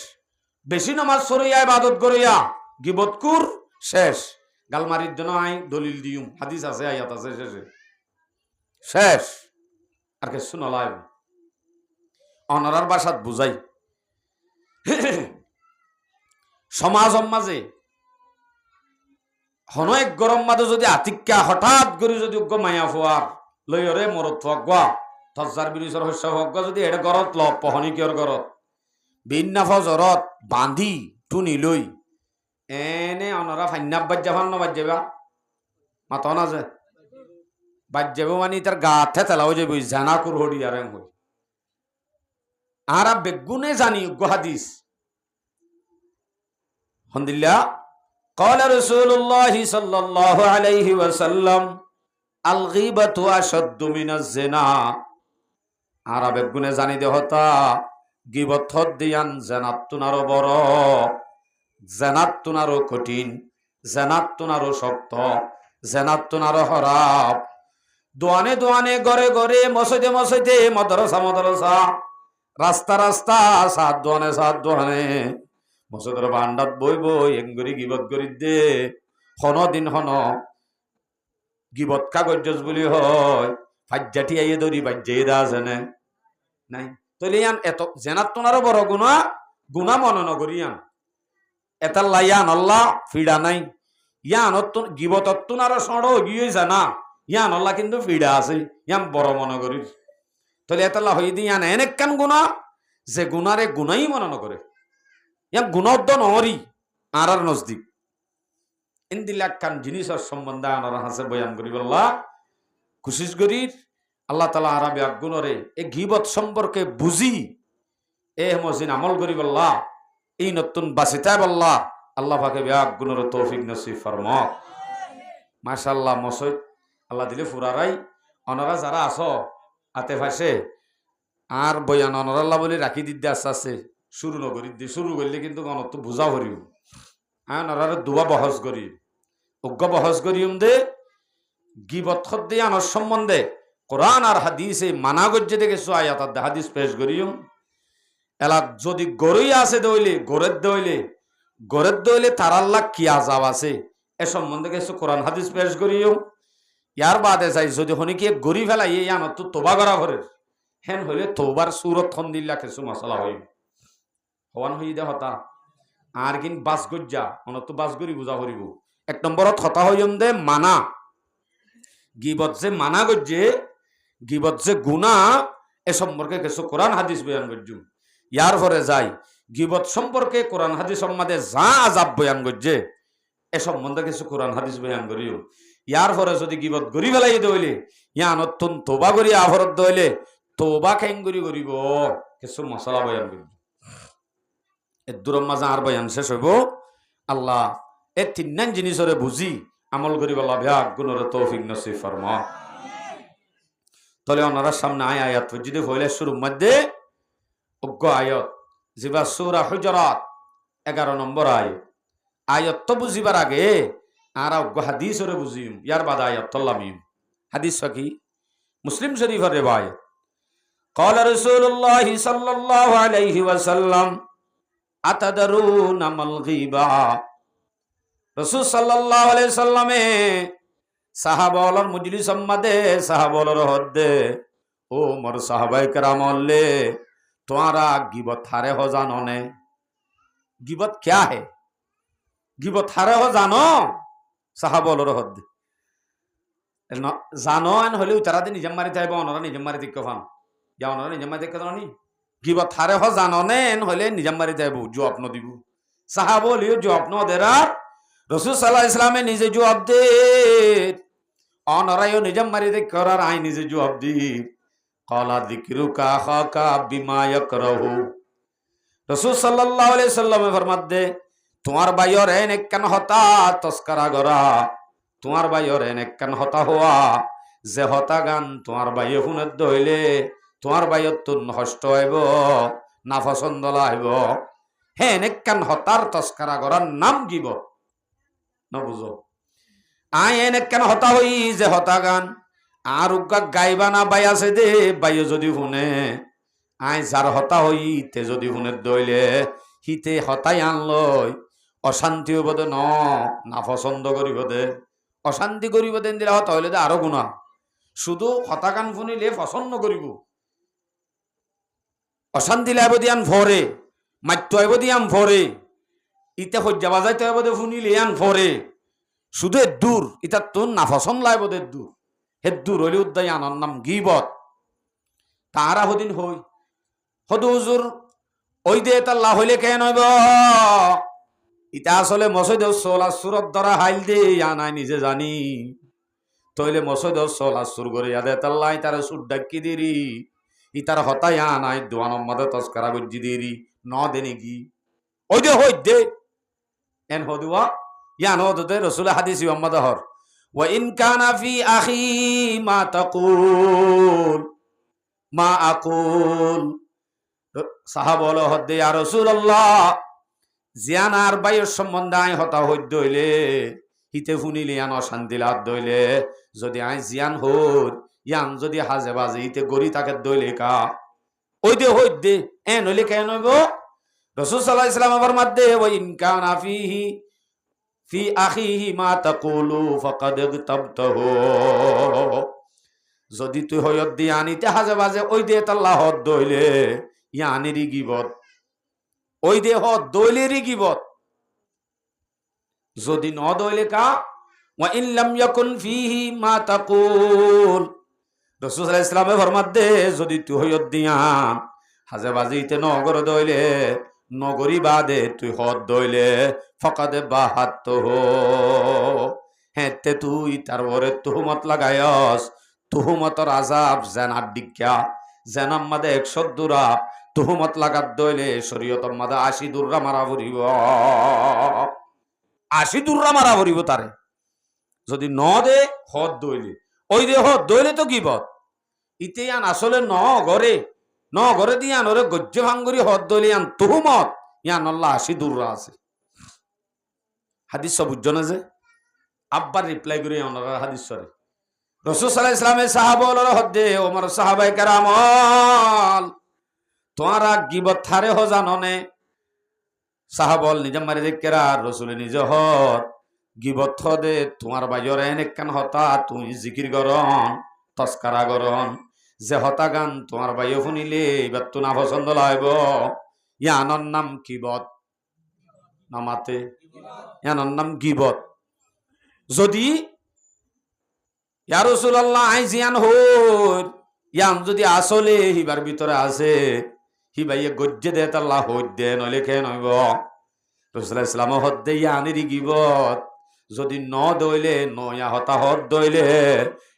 বেশি নামাজ সরিয়া ইবাদত করিয়া গিবতকুর শেষ গালমারির জন্য আই দলিল দিউম হাদিস আছে আয়াত আছে শেষে শেষ আর কিছু নলাই অনরার বাসাত বুঝাই সমাজ মাঝে হন এক গরম মাঝে যদি আতিক্যা হঠাৎ করে যদি উগ্র মায়া ফোয়ার লইরে মরত ফগা তজ্জার বিরিছর শস্য ফগা যদি এটা গরত ল পহনি কিয়র গরত বিন্না ফজরত বান্ধি টুনি লই এনে অনরা ফান্নাব বাজ্যা বাজ্যাবা মাত না যে বাজ্যাব মানে তার গাথে তেলাও যাবি জানা কুর হড়ি আর হই আর বেগুনে জানি হাদিস হন্দিল্লা قال رسول الله صلى الله عليه وسلم الغيبة أشد من الزنا আর বেগুনে জানি দে হতা গিবত দিয়ান জানাত তুনারো বড় জানাত তুনারো কঠিন জানাত তুনারো শক্ত জানাত তুনারো হরাপ দোয়ানে দোয়ানে ঘরে ঘরে মসজিদে মসজিদে মাদ্রাসা রাস্তা রাস্তা সাত দোয়ানে মসজিদের বান্ডাত বইব এঙ্গুরি গিবত করি দে হন দিন হন গিবত কাগজ বলি হয় ফাজ্জাটি আইয়ে দরি বাজ্যে দা জানে নাই তইলে ইয়ান এত জেনাত তোনারও বড় গুণা মনে নগরি ইয়ান এটা লাইয়ান আল্লাহ ফিডা নাই ইয়ান গিবত তোনারও সড় গিয়ে জানা ইয়ান আল্লাহ কিন্তু ফিডা আছে ইয়ান বড় মনে করি তাহলে এটা হই দি ইয়ান এনেক কান গুণা যে গুণারে গুণাই মনে নকরে ইয়ান গুণদ্দ নহরি আর নজদিক ইন্দিলাক কান জিনিসের সম্বন্ধে আনার হাসে বয়ান করি বললা কুশিস করির আল্লাহ তালা আরবি আগুনরে এই গিবত সম্পর্কে বুঝি এ মসজিদ আমল করি বললা এই নতুন বাসিতায় বললা আল্লাহ পাকে আগুনর তৌফিক নসিব ফরমাক মাশাআল্লাহ মসজিদ আল্লাহ দিলে ফুরারাই অনরা যারা আছো আতে ফাঁসে আর বয়ান অনরাল্লাহ বলে রাখি দিতে আস্তে আস্তে শুরু নকরি দি শুরু করলে কিন্তু অনত বুঝা করিও অনরারে দুয়া বহস করি অজ্ঞ বহস করিম দে গিবত খদ্দে আনার সম্বন্ধে কোরআন আর হাদিসে মানা গজ্জে দেখেছো আয়াত হাদিস পেশ করিম এলা যদি গরুই আছে দইলে গরের দইলে তার আল্লাহ কি আজাব আছে এ সম্বন্ধে কিছু কোরআন হাদিস পেশ করিও ইয়ার বাদে চাই যদি হনি কি গরি ফেলাই ইয়ান তো তোবা করা ভরে হেন হইলে তোবার সুরত খন দিল্লা কিছু মশলা হইব হওয়ান হই দে হতা আর কিন বাস গজ্জা অনত বাস গরি বুঝা করিব এক নম্বরত হতা হইম দে মানা গিবত যে মানা গজ্জে গিবত যে গুণা এ সম্পর্কে কিছু কোরআন হাদিস বয়ান গজ্জুম ইয়ার পরে যাই গিবত সম্পর্কে কোরআন হাদিস সম্বন্ধে যা আজাব বয়ান গজ্জে এ সম্বন্ধে কিছু কোরআন হাদিস বয়ান করিও ইয়ার পরে যদি গিবত গরি ফেলাই দইলে ইয়া নতুন তোবা করি আভরত দইলে তোবা খেঙ্গুরি করিব কিছু মশলা বয়ান করিব এর দূরম মাজা আর বয়ান শেষ হইব আল্লাহ এ তিন জিনিসরে বুঝি আমল করি বলা ভাগ গুণরে তৌফিক নসিব ফরমা তলে ওনার সামনে আয়াত যদি হইলে শুরুর মধ্যে অজ্ঞ আয়াত জিবা সূরা হুজরাত 11 নম্বর আয়াত তো বুঝিবার আগে আর অজ্ঞ হাদিসরে বুঝিম ইয়ার বাদ আয়াত তল্লামিম হাদিস কি মুসলিম শরীফের রিওয়ায়াত قال رسول الله صلى الله عليه وسلم أتدرون ما الغيبة রাসূল সাল্লাল্লাহু আলাইহি সাল্লামে সাহাবাওয়ালার মজলিস সম্মাদে সাহাবাওয়ালার হদ্দে ও মোর সাহাবায়ে কেরাম আল্লে তোমারা গিবত হারে हो জানো ने গিবত क्या है গিবত হারে हो জানো সাহাবাওয়ালার হদ্দে জানো আন হলে তারা দিন নিজাম মারি যাইব ওনারা নিজাম মারি দিক কফান যা ওনারা নিজাম মারি দিক জানি গিবত হারে हो জানো ने হলে নিজাম মারি যাইব জবাব ন দিব সাহাবাওয়ালিও জবাব ন দেরার রাসূল সাল্লাল্লাহু আলাইহি ওয়াসাল্লামে নিজে জবাব দে অনরায়ও নিজাম মারি দে করার আই নিজে জবাব দি ক্বালা যিকরুকা খাকা বিমা ইয়াকরাহু রাসূল সাল্লাল্লাহু আলাইহি সাল্লামে ফরমাতে তোমার বাইর এন একখান হতা তস্করা গরা, তোমার বাইর এন একখান হতা হওয়া যে হতা গান তোমার বাইয়ে শুনে দইলে তোমার বাইর তো নষ্ট হইব, না পছন্দ লাইব। হ্যাঁ একখান হতার তস্করা গরার নাম গিবত। নবুঝো আই এন একখান হতা হই যে হতা গান আর উগা গাইবা না বাই আছে দে বাইয়ে যদি শুনে আই যার হতা হই তে যদি শুনে দইলে হিতে হতাই আনলই অশান্তি হইব দে, না পছন্দ করিব দে, অশান্তি করিব দেন দিলে হতা হইলে দে আরো গুণা। শুধু হতা গান শুনিলে পছন্দ করিব, অশান্তি লাইব দিয়ান ভরে, মাত্য হইব দিয়ান ভরে, ইতে সজ্জা বাজাইতে হইব দে শুনিলে আন ভরে, শুধু দূর ইটা তোর না পছন্দ লাইব দে দূর, হে দূর হইলে উদ্দাই আনার নাম গিবত। তাহারা হদিন হই হদু হুজুর ওই দে তাল্লা হইলে কেন হইব, ইটা আসলে মসজিদ সোলা সুরত দ্বারা হাইল দে নাই নিজে জানি, তইলে মসজিদ সোলা সুর করে ইয়াদে তাল্লাই তার সুর ডাকি দেরি ইতার হতাই নাই দোয়ান মাদে তস্করা গজ্জি দেরি ন দে নাকি ওই দে হই দে এন হদুয়া ইয়ান হদতে রসুল হাদিস মোহাম্মদ হর ওয়া ইন কানা ফি আখি মা তাকুল মা আকুল সাহাবা বলো হদ্দে ইয়া রাসূলুল্লাহ জিয়ান আর বাইয়ের সম্বন্ধে আই হতা হইদ দইলে হিতে শুনিলে ইয়ান অশান্তি লাভ দইলে যদি আই জিয়ান হইদ ইয়ান যদি হাজে বাজে হিতে গড়ি তাকে দইলে কা ওই দে হইদ দে এ নইলে কেন হইব। রাসূল সাল্লাল্লাহু আলাইহি ওয়াসাল্লাম ফরমাতে ওয়া ইন কানা ফিহি ফি আখিহি মা তাকুলু ফাকাদ ইগতাবতাহু, যদি তুই হইদ দি আনিতে হাজে বাজে ওই দে তাল্লাহ হদ দইলে ইয়ানেরই গিবত, ওই দে হদ দইলেরই গিবত। যদি ন দইলে কা ওয়া ইন লাম ইয়াকুন ফিহি মা তাকুল, রাসূল সাল্লাল্লাহু আলাইহি ওয়াসাল্লাম ফরমাতে যদি তুই হইদ দিয়ান হাজে বাজিতে নগর দইলে নগরী বাদে তুই হদ দইলে ফকাদে বাহাত হো, হেতে তুই তার ওরে তুহমত লাগায়স, তুহমতর আজাব জেনার ডিক্যা জেনাম মাদে 100 দুরা তুহমত লাগাত দইলে শরীয়তর মাদে 80 দুররা মারা ভরিব, 80 দুররা মারা ভরিব তারে যদি ন দে হদ দইলে ওই দে হদ দইলে তো গিবত। ইতে আন আসলে ন ঘরে দিয়ান ওরে গজ্জে ভাঙ্গুরি হদ দইলে আন তুহমত ইয়ান আল্লাহ 80 দুররা আছে। হাদিস সব বুঝছো না যে আব্বার রিপ্লাই করে ওনারা হাদিস সরে রাসূল সাল্লাল্লাহু আলাইহি ওয়াসাল্লামের সাহাবা হলো হদ্দে ওমর সাহাবায়ে কেরাম তোমরা গিবত থারে হ জাননে, সাহাবল নিজে মারি দেখেরা রসুল নিজে হর গিবত দে তোমার বাইর এনে কান হতা তুমি জিকির গরন তস্কারা গরন যে হতা গান তোমার বাইয়ে শুনিলে এবার তো না পছন্দ লাগব, ইয়ানর নাম গিবত নামাতে, ইয়ানর নাম গিবত। যদি ইয়া রাসূলুল্লাহ আই জিয়ান হই ইয়ান যদি আসলে হিবার ভিতরে আছে হিবাইয়ে গজ্জে দে তাল্লাহ হইদ দে নইলে কেন হইব। রাসূলুল্লাহ সাল্লাল্লাহু আলাইহি হদ্দে ইয়ানেরই গিবত যদি ন দইলে নয়া হতা হদ দইলে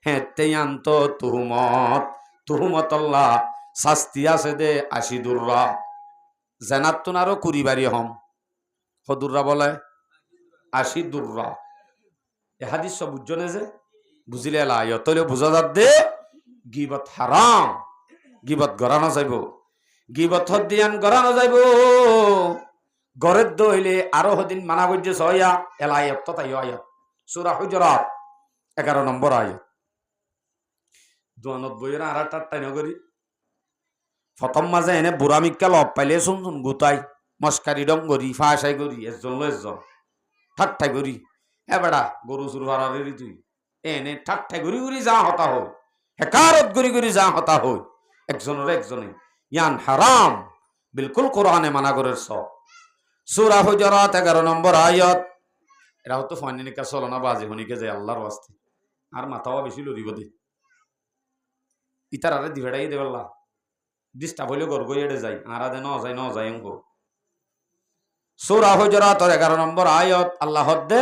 হেতে ইয়ান্ত তুহমত আল্লাহ শাস্তি আছে দে 80 দুররা জানাত তো আরো কুড়িবারি হম হদুররা বলে 80 দুররা। এ হাদিস সব বুঝজনে যে বুঝিলে লাইয় তইলে বুঝা যাত দে গিবত হারাম, গিবত গড়ানো যাইব, গিবত হদিয়ান গড়ানো যাইব গড়ের দইলে আরো হদিন মানা করছে সয়া এলায়ত তো তাই আয়াত সূরা হুজুরাত 11 নম্বর আয়াত 92 এর আর 8টা নগরী প্রথম মাঝে এনে বুড়া মিক্কা লব পাইলে শুন গুতাই মস্কারি ডং গরি ফাঁসাই গরি এজন ঠাট্টাই গরি এ বেড়া গরু চুর হারারি তুই এনে ঠাট্টাই গরি গরি যা হতা হই হেকারত গরি গরি যা হতা হই একজনে ইয়ান হারাম বিলকুল কোরআনে মানা করের সব সূরা হুজুরাত 11 নম্বর আয়াত। এরা হতো ফানিনিকা চলনা বাজে হনিকে যায় আল্লাহর ওয়াস্তে আর মাথাও বেশি লড়িব দে ইতার আরে দিবেড়াই দেবেল্লা ডিস্টার্ব হইলে গর্গ এড়ে যায় আরা দে ন যায় অঙ্ক। সূরা হুজুরাত 11 নম্বর আয়াত আল্লাহ হদ্দে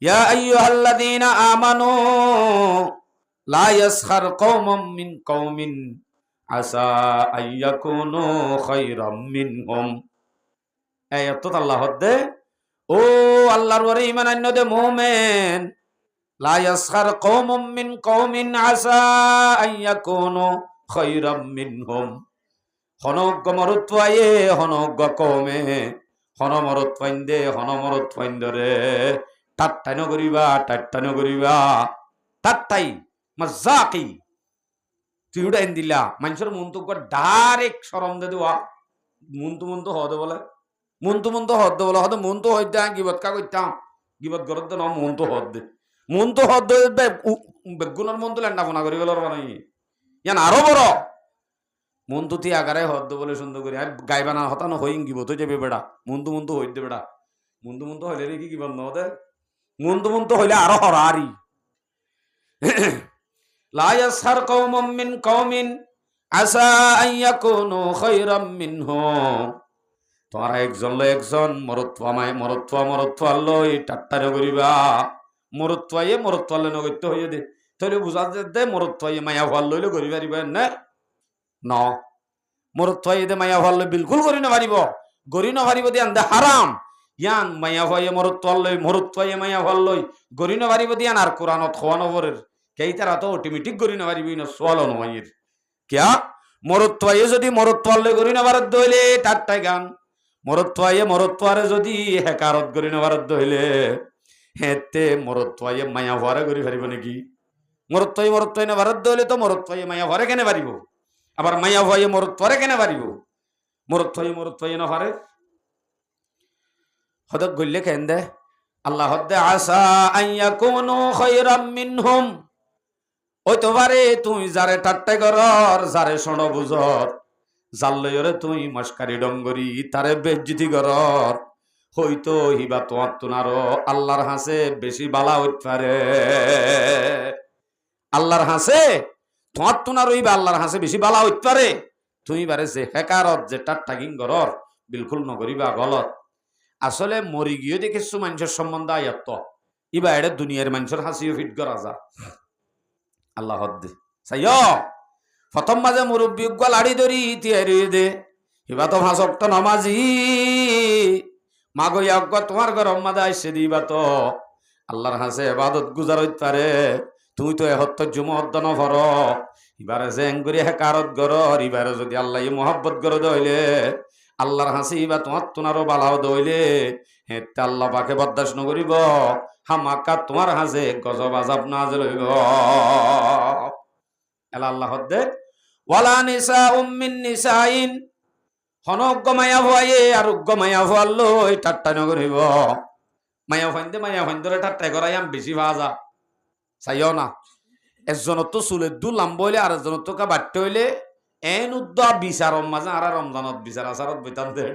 ইয়া আইয়ুহাল্লাযীনা আমানু লা ইয়াসখার কওমুম মিন কওমিন আসা আইয়াকুনু খায়রাম মিনহুম এই অর্থ আল্লাহ হদ্দে ও আল্লাহর ওরে ঈমান আনদে মুমিন লা ইয়াসখার কওমুম মিন কওমিন আসা আইয়াকুনু খায়রাম মিনহুম হনজ্ঞ মরুত্বায়ে হনজ্ঞ কওমে হনমরত ফাইন্দে হনমরত ফাইন্দরে টাট্টাই নগরিবা টাট্টাই মজাকি তুই উড়াইন দিলা মানুষের মন্তু ডাইরেক্ট সরম দে দেওয়া মন্তু হদে বলে মন্তু হদে বলে হয়তো মন্তু হইতে গিবত কা করতাম গিবত গরত ন মন্তু হদ বেগুনের মন্তু লেন্ডা ফোনা করি বলার মানে ইয়ান আরো বড় মন্তু তি আগারে হদ বলে সুন্দর করি আর গাইবানা হতানো হইং গিবত যাবে বেড়া মন্তু হইতে বেড়া মন্তু হইলে কি গিবত নদে মন্তু হইলে আরো হরারি লা ইয়াসখার কওমুম মিন কওমিন আসা আইয়াকুনু খায়রাম মিনহুম তোমরা একজন মরত্বা লই টাট্টারে করিবা মরত্বালে নগত্য হইয়া দে তাহলে বুঝা দে মরত্বাই মায়া ভাল লইলে করি পারিব না ন মরত্বাই দে মায়া ভাল লই বিলকুল করি না পারিব দি আন্দে হারাম ইয়ান মায়া ভয়ে মরত্বাই মায়া ভাল লই গরি না পারিব দিয়ান আর কোরআনত খোয়ানো পরের কেই তারা তো অটোমেটিক গরি না পারিবি না সোয়ালো নয় কিয়া মরত্বাই যদি মরত্বালে গরি না পারত হইলে টাট্টাই গান মরত্বারে যদি হেকারত গরি না পারত হইলে হেতে মরত্বাই মায়া ভরে গরি পারিব নাকি মরত্বাই না পারত হইলে তো মরত্বাই মায়া ভরে কেনে পারিব আবার মায়া ভয়ে মরত্বারে কেনে পারিব মরত্বাই না পারে হদক গইলে কেন দে আল্লাহ হদ্দে আসা আইয়াকুনু খায়রাম মিনহুম ওই তো পারে তুই যারে টাট্টাই করর যারে শোনো বুঝর জাল লইরে তুই মস্কারি ডঙ্গরি তারে বেজ্জিতি করর হইতো হিবা তোমার তুনারো আল্লাহর হাসে বেশি বালা হইতে পারে আল্লাহর হাসে তোমার তুনার হইবা আল্লাহর হাসে বেশি বালা হইতে পারে তুই বারে যে হেকারত যে টাট্টাগিং করর বিলকুল নগরিবা গলত আসলে মরি গিয়ে দেখিছো মানুষের সম্বন্ধ আয়াত্ত ইবা এটা দুনিয়ার মানুষের হাসিও ফিট করা যা আল্লাহ হদ্দে চাই প্রথম মাঝে মুরব্বী লাড়ি ধরি তিয়ারি দে এবার তো ভাষক্ত নমাজি মাগো ইয়াজ্ঞ তোমার গরম মাদা আইসে দিবা তো আল্লাহর হাসে এবাদত গুজার হইতে পারে তুই তো এহত্ত জুমদ্দ নভর এবারে জেং করি হেকারত গরর এবারে যদি আল্লাহ মোহাব্বত গর দইলে আল্লাহর হাসি বা তোমার তোনারও বালাও দইলে হেতে আল্লাহ পাকে বরদাস্ত নকরিব হামাকা তোমার হাসে গজব আযাব নাযিল হইব এলা আল্লাহ হদ্দে ওয়ালা নিসাউম মিন নিসাইন হনজ্ঞ মায়া ভয়ে আরোগ্য মায়া ভয়াল লই টাট্টাই নকরিব মায়া ফাইন্দরে টাট্টাই করাইয়াম বেশি ভাজা চাইও না একজনের তো চুলের দু লাম্ব হইলে আর একজনের তো কা বাট্টে হইলে এন উদ্দ বিচার মাঝে আর রমজানত বিচার আসারত বইতাম দে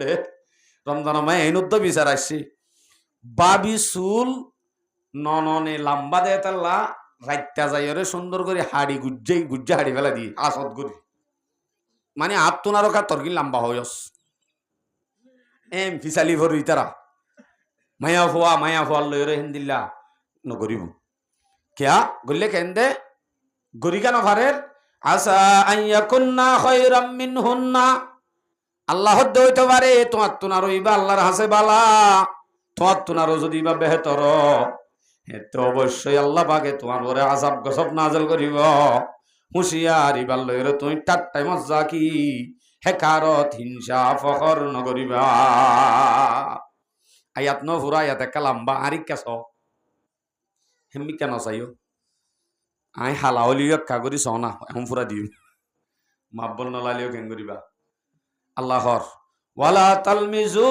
রমজান মায় এন উদ্দ বিচার আসছি বাবি চুল নননে লাম্বা দেয় তাল্লা রাইতা যাইরে সুন্দর করে হাড়ি গুজ্জে হাড়ি ফেলা দি আসত করি মানে হাত তোনারও কা তর্কি লাম্বা হয়স এম ফিসালি ভরি তারা মায়া ফোয়া লইরে হিন্দিল্লা নগরিব কেয়া গলে কেন দে গরি কেন ভারের আসা আইয়াকুন্না খায়রাম মিনহুন্না আল্লাহ হইতে পারে তোমার তুনার হইবা আল্লাহর হাসে বালা তোমার তুনারও যদি বা বেহতর হেতে অবশ্যই আল্লাহ পাকে তোমার পরে আযাব গজব নাযিল করিব হুঁশিয়ার ইবার লইরে তুমি টাট্টাই মজ্জা কি হেকারত হিংসা ফখর নগরিবা আয়াত ন ফুরা আয়াত একটা লম্বা আরিক কেস হেমি কেন চাইও আই হালাওলিও কাগরি সনা এখন ফুরা দিও মাব্বল নলালিও কেন করিবা আল্লাহর ওয়ালা তালমিজু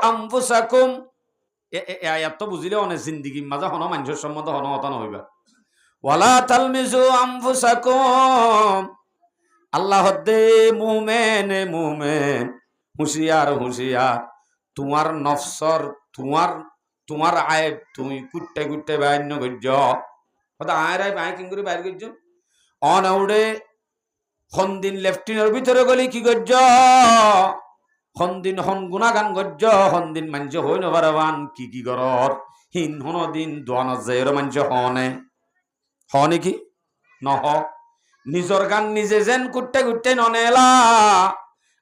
আনফুসাকুম এ আয়াত তো বুঝিলে অনেক জিন্দিগি মাঝে হন মানুষের সম্বন্ধে হন হতা নহইবা ওয়ালা তালমিজু আনফুসাকুম আল্লাহ দে মুমিন হুঁশিয়ার তোমার নফসর তোমার আয়ব তুমি কুট্টে বাইন্য গজ্য কথা আয়ের আয় বাই কিং করে বাইর গজ্য অন উড়ে হন্দিন লেফটিনের ভিতরে গলি কি গজ্য হন্দিন হন গুণাগান গজ্য হন্দিন মাঞ্জ হই নবারবান কি গরর হিন হনদিন দোয়ান জের মাঞ্জ হনে কি নহ নিজর গান নিজে যেন কুট্টে ননেলা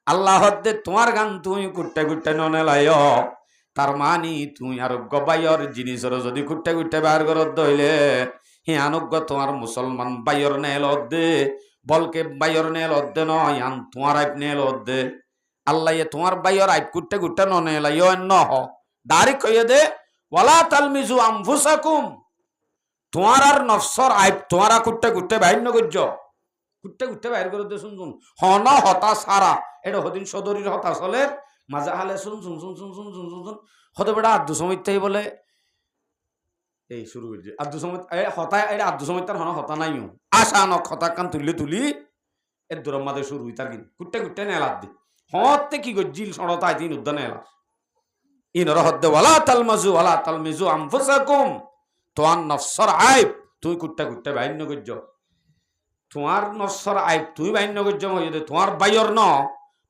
আল্লাহ দে তোমার গান তুই কুট্টে কুট্টে ননেলাই তার মানি তুই আরোগ্য বাইর জিনিসের যদি কুট্টে কুট্টে বার করত দইলে হে আনোগ্য তোমার মুসলমান বাইর নেল দে বলকে বাইর নেল দে নয় আন তোমার আইপ নেল দে আল্লাহ তোমার বাইর আইপ কুট্টে কুট্টে ননেলাই ন হ ডাইরেক্ট কইয়ে দে ওয়ালা তালমিজু আনফুসাকুম তোমার আর নফসর আইপ তোমারা কুট্টে কুট্টে বাইর নগজ্য কুট্টে কুট্টে বাইর করে দে শুন শুন হন হতা সারা এটা হদিন সদরীর হতা চলে মাজা হালে শুন শুন শুন শুন শুন শুন শুন শুন হতে বেটা আদ্দু সমিতাই বলে এই শুরু করছে আদ্দু সমিত হতা এটা আদ্দু সমিতার হন হতা নাইও আশা নক হতা কান তুলি তুলি এর দূরম মাদে শুরু হই তার কি কুট্টে কুট্টে নেলাদ দি হতে কি গজিল সড়তা আইতিন উদ্দান নেলা ইনর হদ্দে ওয়ালা তালমিজু আনফুসাকুম তোমার নফসর আইব তুই কুট্টে কুট্টে বাইর নগজ্য তোমার নফসর আইব তুই বাইর নগজ্য তোমার বাইর ন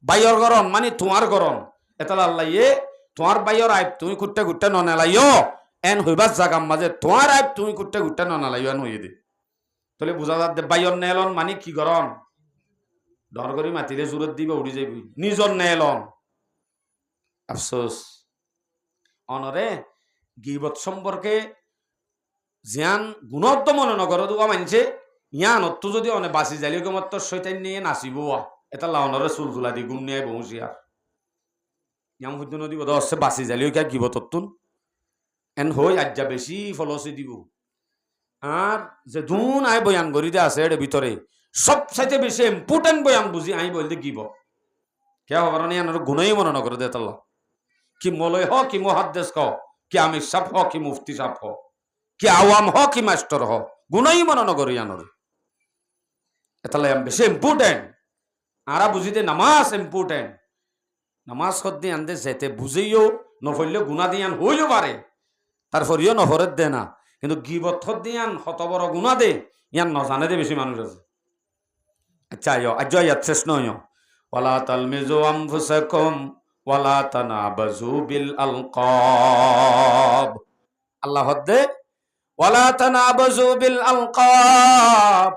বাইর গরম মানে তোমার গরম এতলা আল্লাহ তোমার বাইর আইব তুমি কুট্টে কুট্টে ননেলাইও এন হইবার জাগাম মাঝে তোমার আইব তুমি কুট্টে কুট্টে ননেলাইও এন হইয়ে দে তাহলে বুঝা যাচ্ছে বাইর নেলন মানে কি গরম ডর করি মাতিলে জোরত দিবে উড়ি যাবি নিজর নেলন আফসোস অনরে গিবত সম্পর্কে জিয়ান গুণত্ব মনে নগর দুয়া মানছে ইয়ান অত্য যদি অনেক বাঁচি যাইলে মাত্র শৈতান নিয়ে নাচিব এটা লাউনরে চুল চুলা দি গুম নিয়ে বসি আর ইয়াম সূর্য নদী বোধ হচ্ছে বাঁচি যাইলেও কে গিবতন এন হই আজ্জা বেশি ফলসি দিব আর যে ধুন আই বয়ান করি দে আছে এর ভিতরে সবচাইতে বেশি ইম্পর্টেন্ট বয়ান বুঝি আই বলতে গিব কে হবার ইয়ানোর গুণই মনে নগর দে তাল্লা কি মলয় হ কি মুহাদ্দিস ক কি আমির সাহেব হ কি মুফতি সাহেব হ কি আওয়াম হ কি মাস্টার হ গুণই মনে নগর ইয়ানোর এতালে বেশি ইম্পর্টেন্ট আরা বুঝিতে নামাজ ইম্পর্টেন্ট নামাজ সদ্দি আনতে যেতে বুঝেইও নফরলে গুণা দিয়ান হইও পারে তারপরেও নফরত দে না কিন্তু গিবত দিয়ান শত বড় গুণা দে ইয়ান নজানে দে বেশি মানুষ আছে আচ্ছা আজ ইয়াত শেষ নয় ওয়ালা তালমিজু আনফুসাকুম ওয়ালা তানাবাজু বিল আলকাব আল্লাহ দে ওয়ালা তানাবাজু বিল আলকাব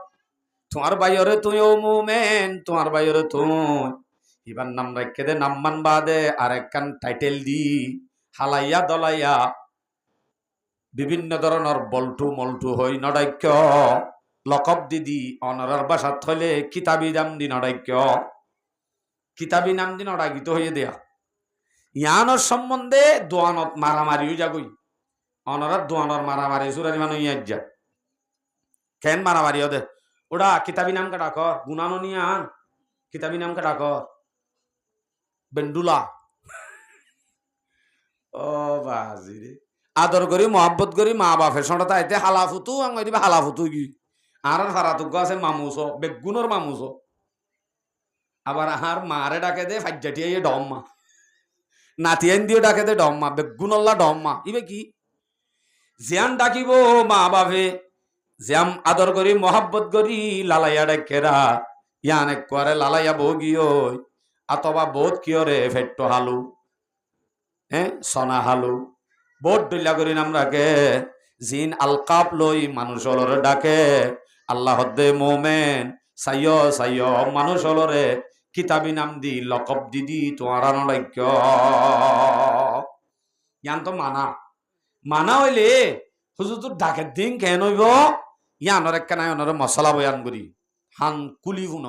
তোমার বাইরে তুই ও মুমেন তোমার বাইরে তুই এবার নাম রাখে দে নাম মান বাদে আর একখান টাইটেল দি হালাইয়া দলাইয়া বিভিন্ন ধরনের বল্টু মল্টু হই নডাক্য লকব দিদি অনরার বাসাত হইলে কিতাবি নাম দি নডাক্য কিতাবি নাম দি নডাকিত হয়ে দেয়া ইয়ানোর সম্বন্ধে দোয়ানত মারামারিও যাগই অনরার দোয়ানোর মারামারি সুরারি মানুষ ইয়ার যা কেন মারামারি দে ওটা কিতাবি নাম কা ডাক গুনানো নিয়ে আন কিতাবি নাম কা ডাক বেন্ডুলা ও বাজি রে আদর করি মহাব্বত করি মা বাপের সঙ্গে তাইতে হালাফুতু আমি দিবা হালাফুতু কি আর ফারাতুক আছে মামুস বেগুনের মামুস আবার আর মারে ডাকে দে ফাজ্জাটিয়ে ডম্মা নাতিয়ান দিয়ে ডাকে দে ডম্মা বেগুনল্লা ডম্মা ইবে কি জিয়ান ডাকিব মা বাপে জিয়াম আদর করি মহাব্বত করি লালাইয়া ডাকেরা ইয়ান এক করে লালাইয়া বগিও অথবা বোধ কিয় রে ফেট্ট হালু সনা হালু বোধ ডইলা করি নাম রাখে জিন আলকাপ লই মানুষ অলরে ডাকে আল্লাহ দে মোমেন সাইয় সাইয় মানুষ অলরে কিতাবি নাম দি লকব দিদি তোমার আনলাক্য ইয়ান তো মানা হইলে হুজুর তোর ডাকের দিন কেন হইব ইয়ানোর একটা নাই অনরে মশলা বয়ান করি হান কুলি বুন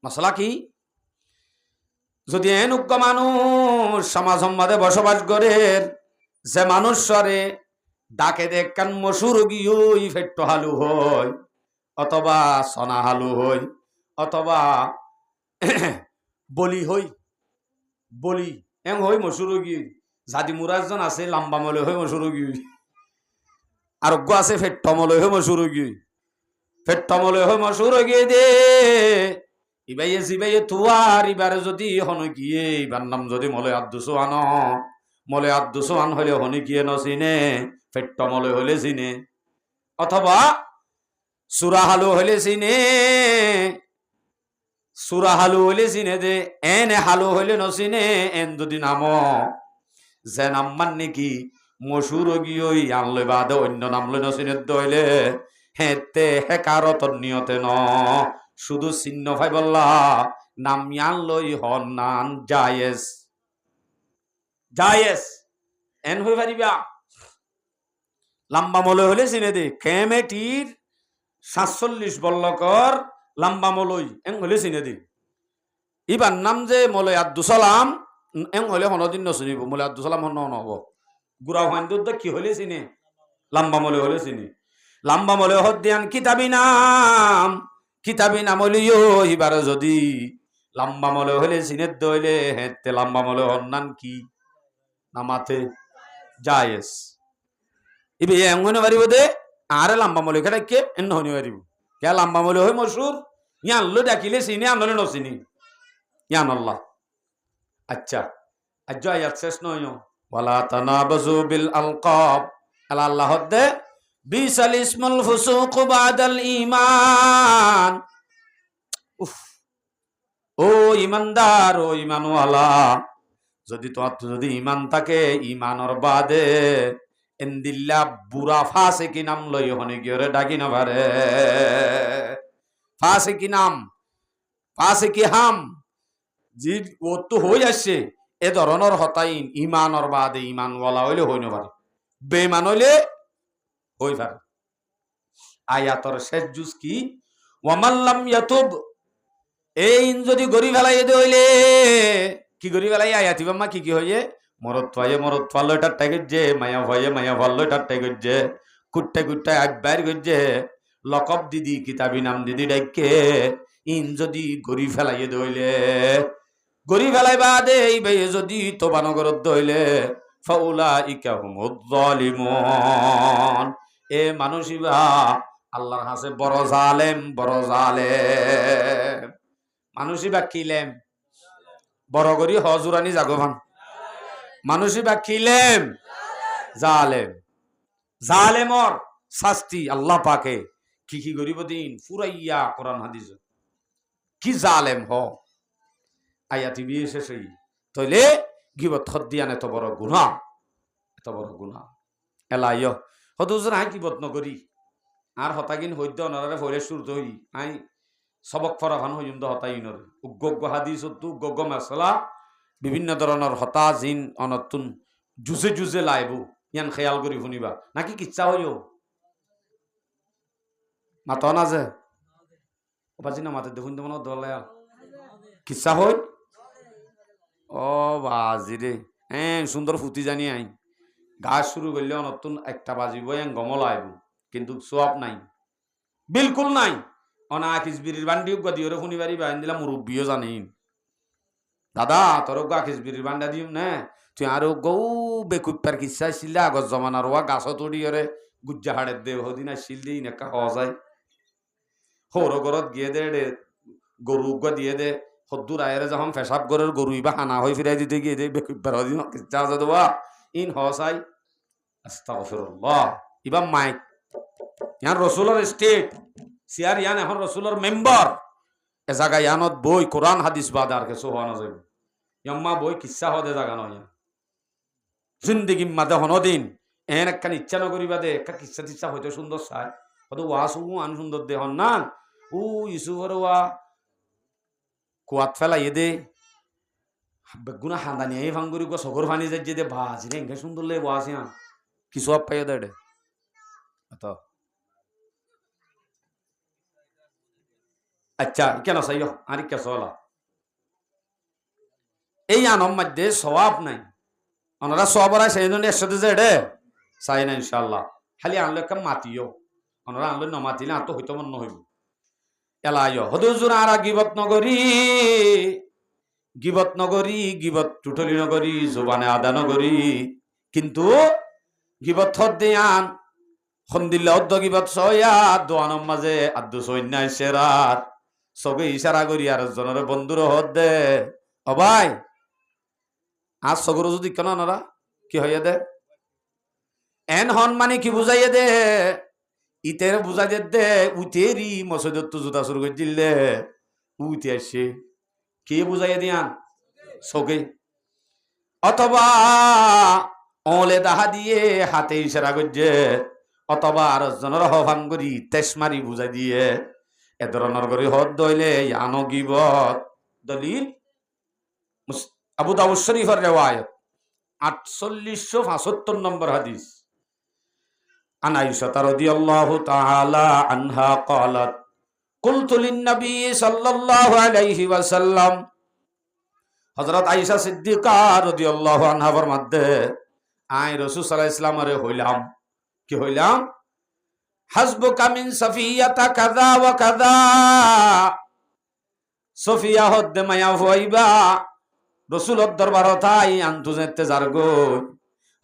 মশলা কি যদি এনুজ্ঞ মানুষ সমাজ সম্বাদে বসবাস করে যে মানুষরে ডাকে দেখান মসুর গিয়ে ফেট্ট হালু হয় অথবা সনা হালু হয় অথবা বলি হই বলি এম হই মসুর গিয়ে জাতি মুরাজন আছে লম্বা মলে হই মসুর গিয়ে আরোগ্য আছে ফেট্ট মলে হই মসুর গিয়ে ফেট্ট মলে হই মসুর গিয়ে দে ইবাইয়ে জিবাইয়ে তুয়ার ইবারে যদি হন গিয়ে ইবার নাম যদি মলে আদুসো আন হলে হনি গিয়ে নচিনে ফেট্ট মলে হলে চিনে অথবা সুরা হালু হলে চিনে দে এনে হালু হইলে নচিনে এন যদি নাম যে নাম মান নাকি মসুর গিয়ে আনলে বাদে অন্য নাম লই নচিনে দইলে হেতে হেকারত নিয়তে ন শুধু চিহ্ন ভাই বললা নাম ইয়ান লই হন নান জায়েজ জায়েজ এন হই পারিবা লম্বা মলয় হলে চিনে দে কেমেটির 47 বল্লকর লম্বা মলয় এং হলে চিনে দে ইবার নাম যে মলয় আব্দুল সালাম এং হলে হনদিন নচুনিব মলয় আব্দুল সালাম হন নহব গুড়া হান্দুর কি হলে চিনে লম্বা মলয় হলে চিনে লম্বা মলয় হদ্দিয়ান কিতাবি নাম হলিও ইবার যদি লম্বা মলয় হলে চিনে দইলে হেতে লম্বা মলয় হন্নান কি নামাতে জায়েজ ইবে এমন পারিব দে আরে লম্বা মলে খেটা কে এন্ন হনি পারিব কে লম্বা মলে হই মশুর ইয়ান লো ডাকিলে চিনি আনলে নচিনি ইয়ান আল্লাহ আচ্ছা আজ আয়াত শেষ নয় ওয়ালা তানাবাজু বিল আলকাব আল্লাহ দে বিসাল ইসমুল ফুসুক বাদাল ঈমান উফ ও ইমানদার ও ঈমানওয়ালা যদি তোমার যদি ঈমান থাকে ঈমানর বাদে এন্দিল্লা বুড়া ফাঁসে কি নাম লই হনে গিয়ে ডাকি না পারে ফাঁসে কি নাম ফাঁসে কি হাম জি ও তো হই আসছে এ ধরনের হতাইন ইমানর বাদে ইমান ওয়ালা হইলে হই না পারে বেঈমান হইলে হই পারে আয়াতর শেষ জুজ কি ওয়ামাল্লাম ইয়াতুব এই যদি গরি ফেলাই হইলে কি গরি ফেলাই আয়াতি বাম্মা কি হইয়ে মরদ ফাল্লো এটার টাইগর যে মায়া ফাল্লো এটার টাইগর যে কুট্টে একবার গজ্জে লকব দিদি কিতাবি নাম দিদি ডাইকে ইন যদি গরি ফেলাই দইলে গরি ফেলাই বাদে এই বেয়ে যদি তোবানগরত দইলে ফাউলাইকা হুমুজ জালিমুন এ মানুষিবা আল্লাহর হাসে বড় জালেম মানুষিবা কিলেম বড় গরি হজুরানি জাগভান মানুষই বা কিলেম জালেমর শাস্তি আল্লাহ পাকে কি গরিব দিন ফুরাইয়া কোরআন হাদিস কি জালেম হ আয়াতি বিয়ে শেষ তইলে গিবত হদ্দিয়ান এত বড় গুনাহ এলাই হদুজুর আই গিবত নকরি আর হতাগিন হইদ্য অনারে ফরে সুরত হই আই সবক ফরাফান হইন্দ হতাইনর উগ্গ হাদিস উগ্গ মাসলা বিভিন্ন ধরনের হতা জিন অনতুন জুজে লাইবু ইয়ান খেয়াল করি শুনিবা নাকি কিচ্ছা হইও মাত না যে বাজি না মাতে দেখুন মনত দলে কিচ্ছা হই ও বাজি রে সুন্দর ফুটি জানি আই গাছ শুরু করলে অনতুন একটা বাজিব এন গমল আইব কিন্তু সোয়াব নাই বিলকুল নাই অনা খিসবিরির বান্ডি দিওরে শুনিবারি বাইন দিলা মুরব্বীও জানিন দাদা তোর খিসবিরির বান্ডা দিম না তুই আরো গৌ বেকুপ্পার কিচ্ছা ছিলা আগত জমানার ওয়া গাছ তড়িয়রে গুজ্জা হাড়ের দে হদিন আসিল দিই নেকা হওয়া যায় সৌর ঘরত গিয়ে দে গরু দিয়ে দে সদ্দুর আয়ের যখন পেশাব গরের গরু ইবা হানা হয়ে ফিরাই দিতে গিয়ে দে বেকুপ্পার হদিন কিচ্ছা আছে দেওয়া ইন হসাই আস্তাগফিরুল্লাহ ইবা মাইক ইয়ান রসুলের স্টেট সিয়ার ইয়ান এখন রসুলের মেম্বার এ জায়গা ইয়ানত বই কোরআন হাদিস বাদ আর কিছু হওয়া না যাবে ইয়াম্মা বই কিচ্ছা হদে জাগা নয় জিন্দিগি মাদে হনদিন এন একখান ইচ্ছা নকরিবা দে একটা কিচ্ছা টিচ্ছা হয়তো সুন্দর চাই হয়তো ওয়া শুভু আন সুন্দর দে হন না ও ইসুফর ওয়া কুয়াত ফেলাই দে বেগুনা হান্দানি এই ভাঙ্গুরি গো সগর ফানি যাই দে বাজি রে এঙ্গে সুন্দর লে ওয়া সিয়া কিছু আপ পাইও দে তো আচ্ছা কেন চাইও আর কে চলা এই আনম মধ্যে সওয়াব নাই ওনারা সবার সেই জন্য একসাথে যে রে চাই না ইনশাল্লাহ খালি আনলো একটা মাতিও ওনারা আনলো নমাতিলে আর তো হইতো মন হইব এলাইও হদুজুর আর গিবত নগরী গিবত টুটলি নগরী জোবানে আদা নগরী কিন্তু গিবত থর দিয়ান সন্দিল্লা অদ্দ গিবত সয়া দোয়ানোর মাঝে আদু সৈন্যাই সেরার সবে ইশারা করি আর জনের বন্ধুর হদ দে ও ভাই আর সগর যদি কেন ওনারা কি হইয়া দে এন হন মানে কি বুঝাইয়া দে ইতের বুঝাই দে উঠেরি মসজিদত তো জুতা শুরু করে দিলে উঠে আসছে কে বুঝাইয়া দিয়ান সগে অথবা অলে দাহা দিয়ে হাতে ইশারা করছে অথবা আর জনের হভান করি তেসমারি বুঝাই দিয়ে এ ধরনের করে হদ দইলে আনো গিবত দলিল আবু দাউদ শরীফের রিওয়ায়াত 4875 নম্বর হাদিস। আন আয়েশা রাদিয়াল্লাহু তাআলা আনহা ক্বালাত কুলতু লিন-নবী সাল্লাল্লাহু আলাইহি ওয়াসাল্লাম, হযরত আয়েশা সিদ্দিকা রাদিয়াল্লাহু আনহা ফরমাতে আই রাসূল সাল্লাল্লাহু আলাইহি ওয়াসাল্লামরে হইলাম, কি হইলাম? হাসবুকা মিন সাফিয়াতা কাযা ওয়া কাযা, সফিয়া হদ্দে মায়া হইবা রসুলের দরবারত আই আনতু যেতে যারগো।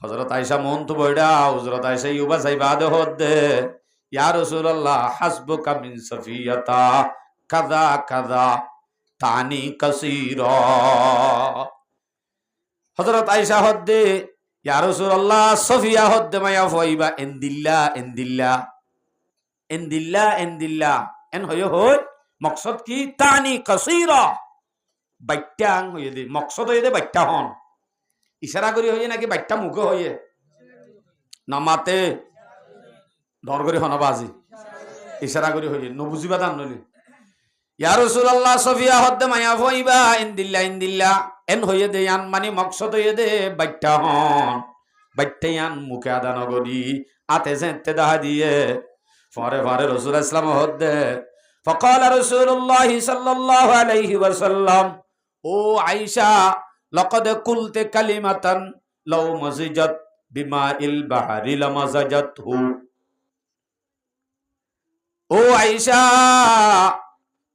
হযরত আয়েশা মন তো বইডা হযরত আয়েশা ইউবা যাইবা দে হদ্দে, ইয়া রাসূলুল্লাহ হাসবুকা মিন সাফিয়াতা কাযা কাযা তানি কাসীরা। হযরত আয়েশা হদ্দে, ইয়া রাসূলুল্লাহ সফিয়া হদ্দে মায়া হইবা এন্দিল্লা এন্দিল্লা এন্দিল্লা এন্দিল্লা এন হয়ে হই মকসদ কি? তানি কাসীরা, বাইটাং হয়ে দে, মকসদ হয়ে দে বাইটা হন। ইশারা করি হয়ে নাকি বাইটা মুখে হয়ে নামাতে ডর করে হনবাজি ইশারা করি হয়ে নবুজিবা দান নলি। ইয়া রাসূলুল্লাহ সফিয়া হদ্দে মায়া হইবা ইনদিল্লা ইনদিল্লা এন হয়ে দে আন মানে মকসদ হয়ে দে বাইটা হন। বাইটাইয়ান মুখে আদা নগরী আতে যেতে দাহা দিয়ে পরে পরে রাসূল ইসলাম হদ্দে فقال رسول الله صلى الله عليه وسلم ও আয়েশা لقد قلت كلمة لو مزجت بماء البحر لمزجته। ও আয়েশা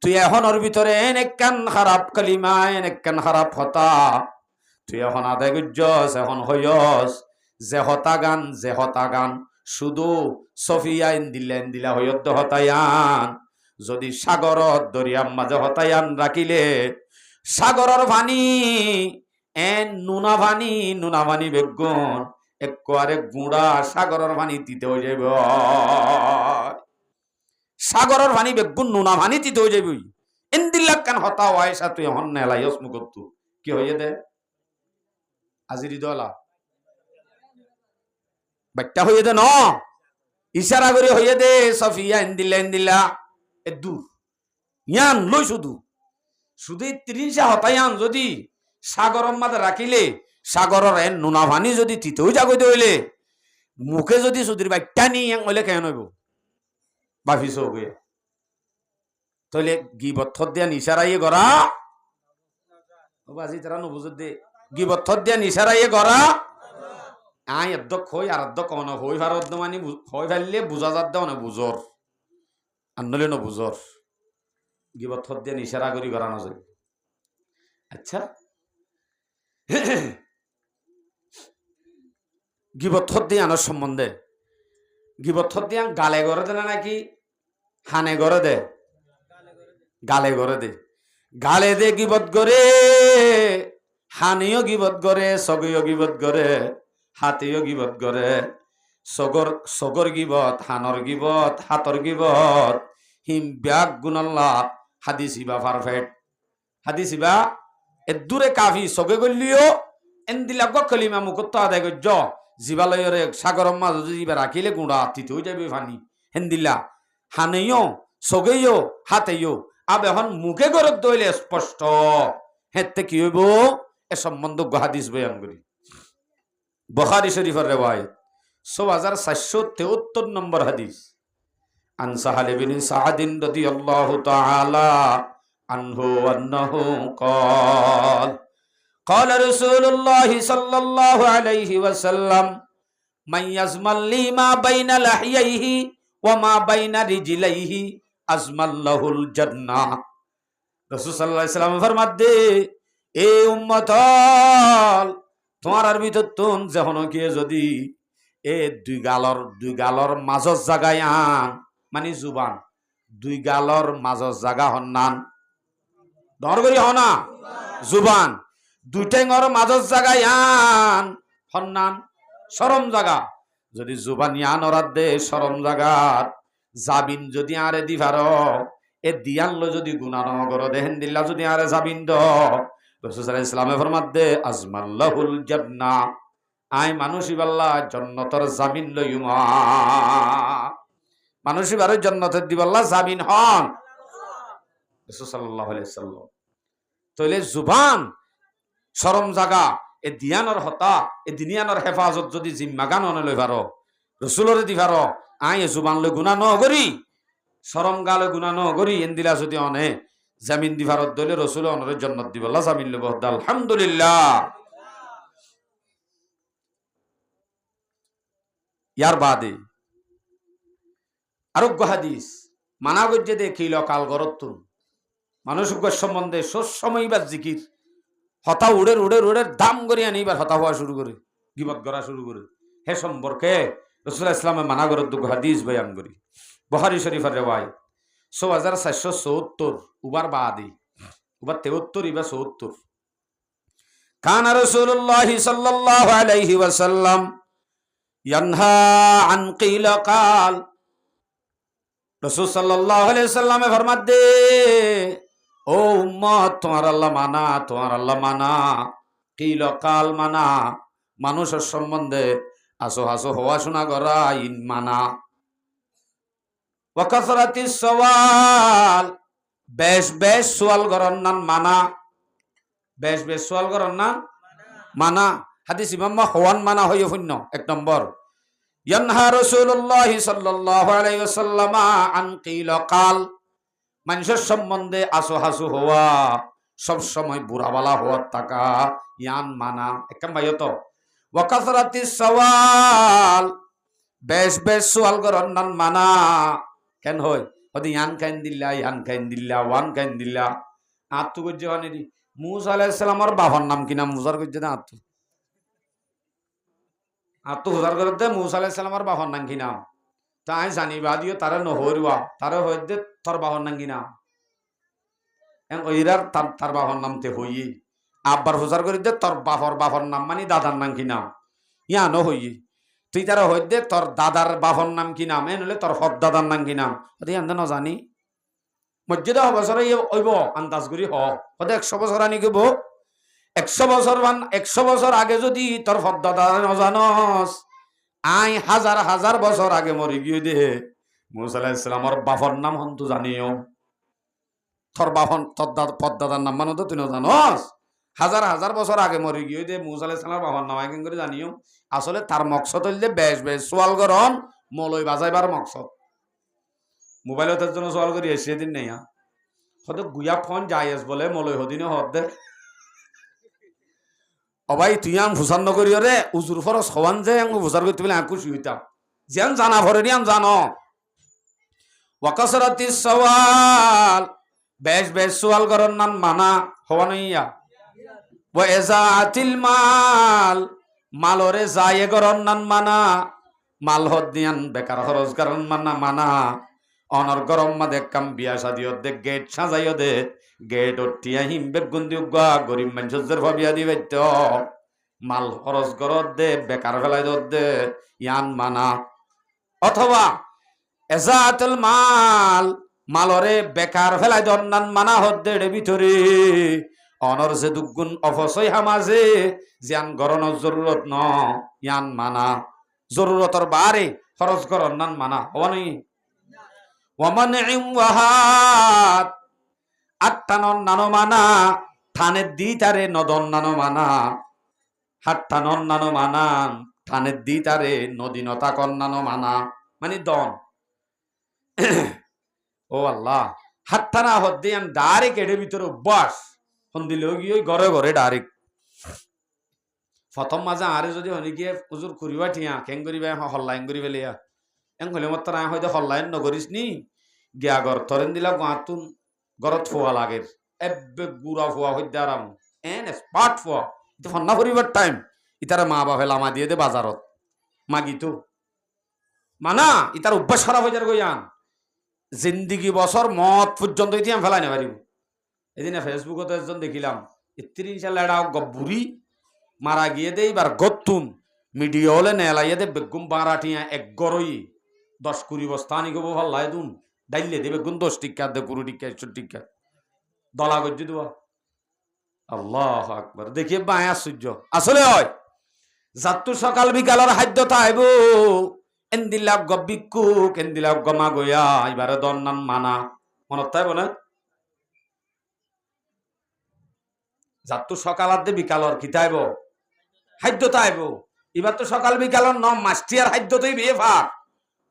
তুই এখনের ভিতরে এনেকান খারাপ কালিমা এনেকান খারাপ কথা তুই এখন আদায় করছস, এখন হইস যে হতাগান শুধু সফিয়া ইন্দিলা হইত হতায়ান যদি সাগরত দরিয়ার মাঝে হতায়ান রাখিলে সাগরের পানি এন নুনা পানি বেগুন একবারে গুঁড়া সাগরের পানি দিতে হয়ে যাবে। সাগরের পানি বেগুন নুনা পানি দিতে হয়ে যাবে। ইন্দিল্লাহ কান হতা আয়েশা তুই এখন নেলাইস মুখত কি হয়ে দে আজিরি দলা বাচ্চা হয়ে দে ন ইশারা করে হয়ে দে সফিয়া ইন্দিল্লা দূর ইয়ান লই শুধু 30 হতায়ান যদি সাগরের মাঝে রাখিলে সাগরের এন নুনা পানি যদি তিতেও জাগতে হইলে মুখে যদি সুদীর বাচ্চা নি হইলে কেন হইব বাফিস হয়ে তাহলে গিবত দিয়া নিশারাইয়ে গড়া বাজি তারা নবুঝত দে গিবত দিয়া নিশারাইয়ে গড়া আই অর্ধক হই আর অর্ধক কন হই ভারত মানে হই ফেললে বুঝা যাত দেও না বুঝর আনলে ন বুঝর গিবত দিয়ে ইশারা করি করানো যায়। আচ্ছা গিবত দিয়ে আনার সম্বন্ধে গিবত দিয়ে গালে গড়ে দে না নাকি হানে গড়ে দে গালে গড়ে দে গালে দে গিবত করে হানিও গিবত করে সগিও গিবত করে হাতেও গিবত করে সগর গিবত হানর গিবত হাতর গিবত হিম ব্যাগ গুনাল্লাহ হাদিস ইবা পারফেক্ট হাদিস ইবা এদুরে কাফি সগে গলিও এন্দিলা গকলিমা মুকত আদায় গজ্জ জিবালয়রে সাগরম মাঝ জিবা রাখিলে গুঁড়া তিতে হয়ে যাবে ফানি হেন্দিলা হানেও সগেও হাতেও আবে এখন মুখে গরত দইলে স্পষ্ট হেতে কি হইব এ সম্বন্ধ হাদিস বয়ান করি। বুখারী শরীফের রিওয়ায়াত 6473 নম্বর হাদিস। عن سهل بن سعد رضي الله تعالى عنه أنه قال قال رسول الله صلى الله عليه وسلم من يزمل لي ما بين لحييه وما بين رجليه أزمل له الجنة। রাসূল সাল্লাল্লাহু আলাইহি ওয়াসাল্লাম ফরমাতে এ উম্মত তোমার ভিতর তুন যখন কি যদি এ দুই গালর মাঝর জায়গায় আন মানে জুবান দুই গালর মাঝর জায়গা হন্নান ডর করি হনা জুবান দুইটেঙর মাঝর জায়গায় আন হন্নান শরম জায়গা যদি জুবান ইয়ান ওরাত দে শরম জায়গাত জাবিন যদি আরে দিভার এ দিয়ানলো যদি গুনাহ নগর দেহেন দিল্লা যদি আরে জাবিন দ রাসূল সাল্লাল্লাহু আলাইহি ওয়াসাল্লাম ফরমাতে আজমাল্লাহুল জান্নাহ আই মানুষই বাল্লা জান্নাতের জামিন লইমা মানুষই বারে জান্নাতের দিবাল্লা জামিন হন রাসূল সাল্লাল্লাহু আলাইহি ওয়াসাল্লাম তইলে জুবান শরম জাগা এ দিয়ানর হতা এ দিনিয়ানর হেফাজত যদি জিম্মাগান অনলৈ ভার রসুলরে দি ভার আই এ জুবান লৈ গুণা নগরি শরম গালে গুণা নগরি এন্দিলা যদি অনে জামিন দি ভারত দইলে রসুল অনরে জন্নত দিব আল্লাহ জামিন লব আলহামদুলিল্লাহ। ইয়ার বাদে আরোগ্য হাদিস মানা গজ্জে দেখিল কাল গরতুন মানুষ সম্বন্ধে সবসময় বা জিকির হতা উড়ের দাম করে আনি এবার হতা হওয়া শুরু করে গিবত করা শুরু করে হে সম্পর্কে রাসূলুল্লাহ ইসলামে মানা গরত হাদিস বয়ান করি বুখারী শরীফের রিওয়ায়াত 6474 উবার বাদি উবার 73 ইবা 74 কানা রাসূলুল্লাহ সাল্লাল্লাহু আলাইহি ওয়াসাল্লাম ইয়ানহা আন কিলা কাল রাসূল সাল্লাল্লাহু আলাইহি ওয়াসাল্লামে ফরমাত দে ও উম্মত তোমার আল্লাহ মানা কিল কাল মানা মানুষের সম্বন্ধে আসো হাসো হওয়া শোনা করা ইন মানা ওয়া কাসরাতিস সওয়াল বেশ সওয়াল করন না মানা বেশ সওয়াল করন না মানা হাদিস ইমাম হওয়ান মানা হইও শূন্য এক নম্বর ইয়ানহা রাসূলুল্লাহ সাল্লাল্লাহু আলাইহি ওয়াসাল্লাম আন কিল কাল মানুষের সম্বন্ধে আসো হাসু হওয়া সব সময় বুড়াবালা হওয়ার টাকা ইয়ান মানা একদম ভাইয়ত ওয়াকাসরাতিস সওয়াল বেশ সওয়াল করন না মানা কেন হয় হদি ইয়ান কাইন দিল্লা ওয়ান কাইন দিল্লা আত্তু গজ্জে হানি মুসা আলাইহিস সালামের বাবার নাম কি নাম মুসার গজ্জে না আত্তু হুজার করে দে মুসা আলাইহিস সালামের বাবার নাম কি নাম তাই জানিবা দিও তারা নহরুয়া তারা হয়ে দে তোর বাবার নাম কি নাম ওইরার তার বাবার নামতে হই আব্বার হুজার করে দে তোর বাবার নাম মানে দাদার নাম কি নাম ইয়ানো হই তুই তারা হয়ে দে তোর দাদার বাবার নাম কি নাম এ নলে তোর হদ দাদার নাম কি নাম ওদের আন্দা ন জানি মসজিদে বছর ওইব আন্দাজ করি হদে 100 বছর আনি গব 100 বছর আগে যদি তোর হদ দাদা নজানস আই হাজার বছর আগে মরি গিয়ে দে মুসা আলাইহিস সালামের বাবার নাম হন্তু জানিও তোর বাহন তোর পদ্দাদার নাম মানো তো তুই জানোস হাজার বছর আগে মরি গিয়ে দে মুসা আলাইহিস সালামের বাবার নাম আগে করে জানিও আসলে তার মকসদ হইলে বেশ সোয়াল করন মলই বাজাইবার মকসদ মোবাইলত জন্য সোয়াল করি এসে দিন নেই হয়তো গুয়া ফোন যাইস বলে মলই হদিনে হদ দে অবাই তুই আম ভুসার নকরি রে উজুর ফরস হওয়ান যে আমি ভুসার করতে বলে আঁকু শুইতাম যেন জানা ভরে আম জানো ওয়াকাসরাতিস সওয়াল বেশ সোয়াল করন নান মানা হওয়ানইয়া ওয়া ইজাতিল মালরে জায়ে করন নান মানা মাল হদ দিয়ান বেকার খরচ করন মানা অনর গরম মাদে কাম বিয়া শাদিও দে গেট সাজাইও দে গেট ওটিয়া হিম বেগুন্দি উগা গরিব মানুষের ভাবিয়া দিবে তো মাল খরচ করত দে বেকার ফেলাই দে ইয়ান মানা অথবা এজাতুল মালরে বেকার ফেলাই দন্নান মানা হদ্দে ভিতরে অনর যে দুগুণ অপচয় হামাজে জিয়ান গরনের জরুরত ন ইয়ান মানা জরুরতর বারে খরচ করন নান মানা হওয়ানি ওয়ামানইম ওয়াহাত আত্তানন নানো মানা থানে দিতারে নদন নানো মানা হাত্তানন নানো মানা থানে দিতারে নদীনতা কন্নানো মানা মানে দন ও আল্লাহ হাত্তানা হদ্দে আম ডাইরেক্ট এর ভিতরে অভ্যাস হন্দিলে গিয়ে ঘরে ডাইরেক্ট প্রথম মাঝে আরে যদি হনি গিয়ে উজুর করিবা ঠিয়া কেং করিবা হল্লাইন করি ফেলিয়া এং হলে মত না হয়তো হল্লাইন নগরিস নি গিয়া ঘর থরেন দিলা গাঁতুন ঘরত ফোয়া লাগের এবে গুড়া ফোয়া হইতে আরাম এন স্পার্ট ফোয়া এটা ফন্না করিবার টাইম ইতারা মা বাপে লামা দিয়ে দে বাজারত মাগিতো মানা ইতার অভ্যাস খারাপ হয়ে যার গইয়ান জিন্দিগি বছর মত পর্যন্ত ইতিহাম ফেলাই না পারিব এদিনে ফেসবুকতে একজন দেখিলাম 30 সালে একটা বুড়ি মারা গিয়ে দে এবার গত্তুন মিডিয়া হলে নেলাইয়ে দে বেগুম বারাটিয়া এক গরই 10-20 বস্তা আনি গো ভাল্লাই দুন ডাইলে দে বেগুন 10 টিকা দে 20 টিকা 40 টিকা দলা গজ্জি দেওয়া আল্লাহু আকবার দেখিয়ে বায়া সূর্য আসলে হয় যাত্তু সকাল বিকালের খাদ্য তাইব এন্দিলা গবিকু কেন্দিলা গমা গয়া এবারে দন্নান মানা মনত তাই বলে যার তো সকালার দে বিকালর কিতাইব খাদ্য তাইব এবার তো সকাল বিকালর নম মাস্টিয়ার খাদ্য তুই বিয়ে ফার